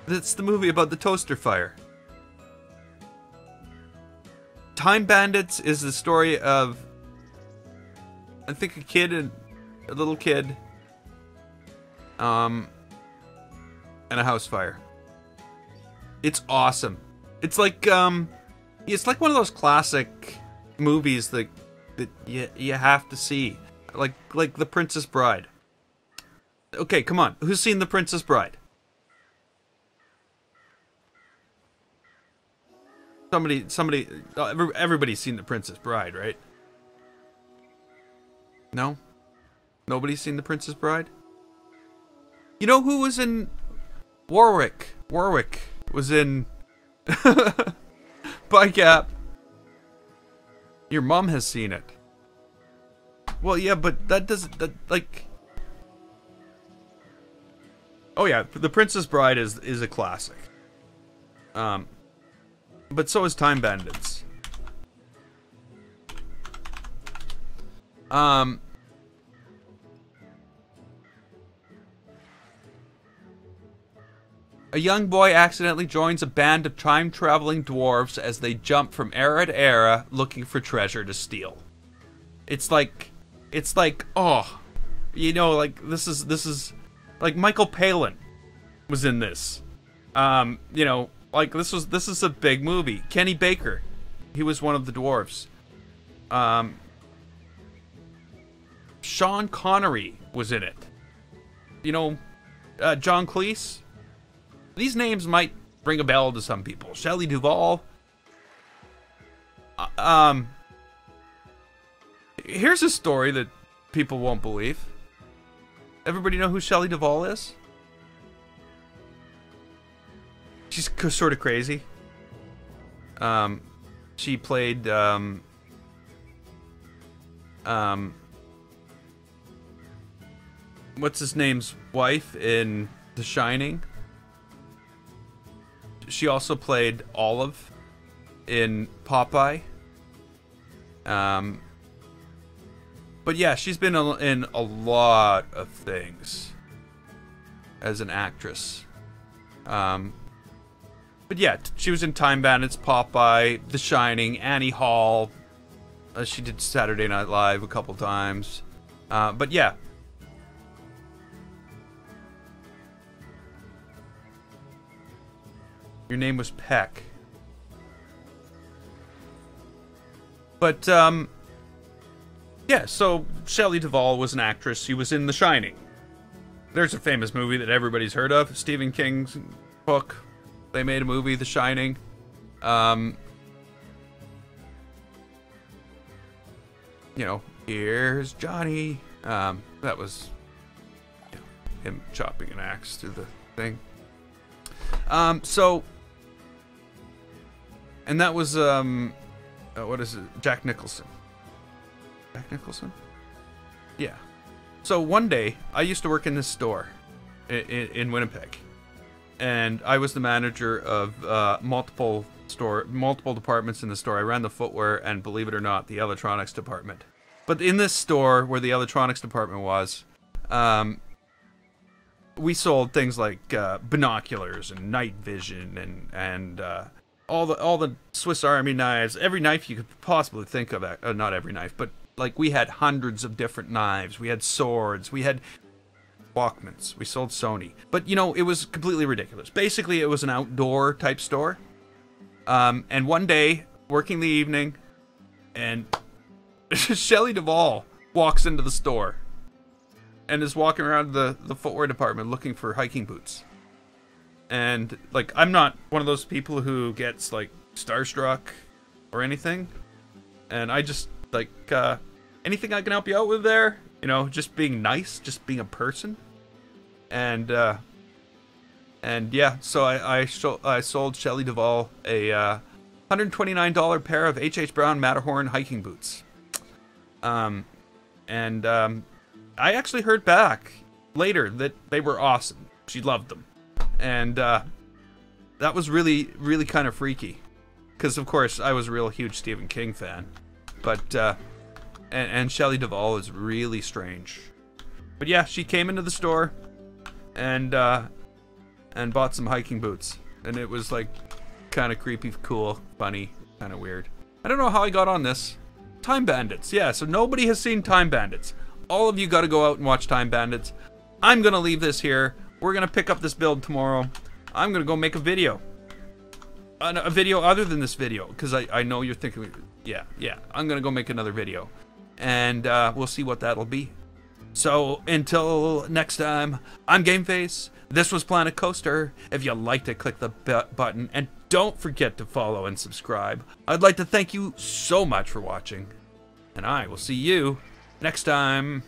the movie about the toaster fire. Time Bandits is the story of, I think, a little kid, and a house fire. It's awesome. It's like one of those classic movies that that you have to see, like The Princess Bride. Okay, come on, who's seen The Princess Bride? Somebody, everybody's seen The Princess Bride, right? No? Nobody's seen The Princess Bride? You know who was in Warwick? Warwick was in By Gap. Your mom has seen it. Well, yeah, but that doesn't, like... Oh yeah, The Princess Bride is a classic. But so is Time Bandits. A young boy accidentally joins a band of time-traveling dwarves as they jump from era to era looking for treasure to steal. It's like, oh, you know, like, this is, like, Michael Palin was in this. You know, like, this is a big movie. Kenny Baker, he was one of the dwarves. Sean Connery was in it. You know, John Cleese. These names might ring a bell to some people. Shelley Duvall. Here's a story that people won't believe. Everybody know who Shelley Duvall is? She's sort of crazy. She played, what's his name's wife in The Shining. She also played Olive in Popeye. But yeah, she's been in a lot of things as an actress. But yeah, she was in Time Bandits, Popeye, The Shining, Annie Hall. She did Saturday Night Live a couple times. But yeah. Your name was Peck. But, yeah, so Shelley Duvall was an actress. She was in The Shining. There's a famous movie that everybody's heard of. Stephen King's book. They made a movie, The Shining. You know, here's Johnny. That was, you know, him chopping an axe through the thing. And that was, what is it? Jack Nicholson. Jack Nicholson? Yeah. So one day, I used to work in this store in Winnipeg. And I was the manager of multiple departments in the store. I ran the footwear and, believe it or not, the electronics department. But in this store, where the electronics department was, we sold things like binoculars and night vision and all the Swiss Army knives, every knife you could possibly think of. Not every knife, but like we had hundreds of different knives. We had swords. We had Walkmans. We sold Sony. But you know, it was completely ridiculous. Basically, it was an outdoor type store. And one day, working the evening, and Shelley Duvall walks into the store and is walking around the footwear department looking for hiking boots. And, like, I'm not one of those people who gets, like, starstruck or anything. And I just, like, anything I can help you out with there? You know, just being nice, just being a person. And yeah, so I sold Shelley Duvall a $129 pair of H.H. Brown Matterhorn hiking boots. I actually heard back later that they were awesome. She loved them. And that was really, really kind of freaky. Because, of course, I was a real huge Stephen King fan. But, and Shelley Duvall is really strange. But yeah, she came into the store and bought some hiking boots. And it was, like, kind of creepy, cool, funny, kind of weird. I don't know how I got on this. Time Bandits. Yeah, so nobody has seen Time Bandits. All of you got to go out and watch Time Bandits. I'm going to leave this here. We're going to pick up this build tomorrow. I'm going to go make a video. A video other than this video. Because I know you're thinking, yeah, I'm going to go make another video. and we'll see what that'll be. So until next time, I'm GameFace. This was Planet Coaster. If you liked it, click the button, and don't forget to follow and subscribe. I'd like to thank you so much for watching, and I will see you next time.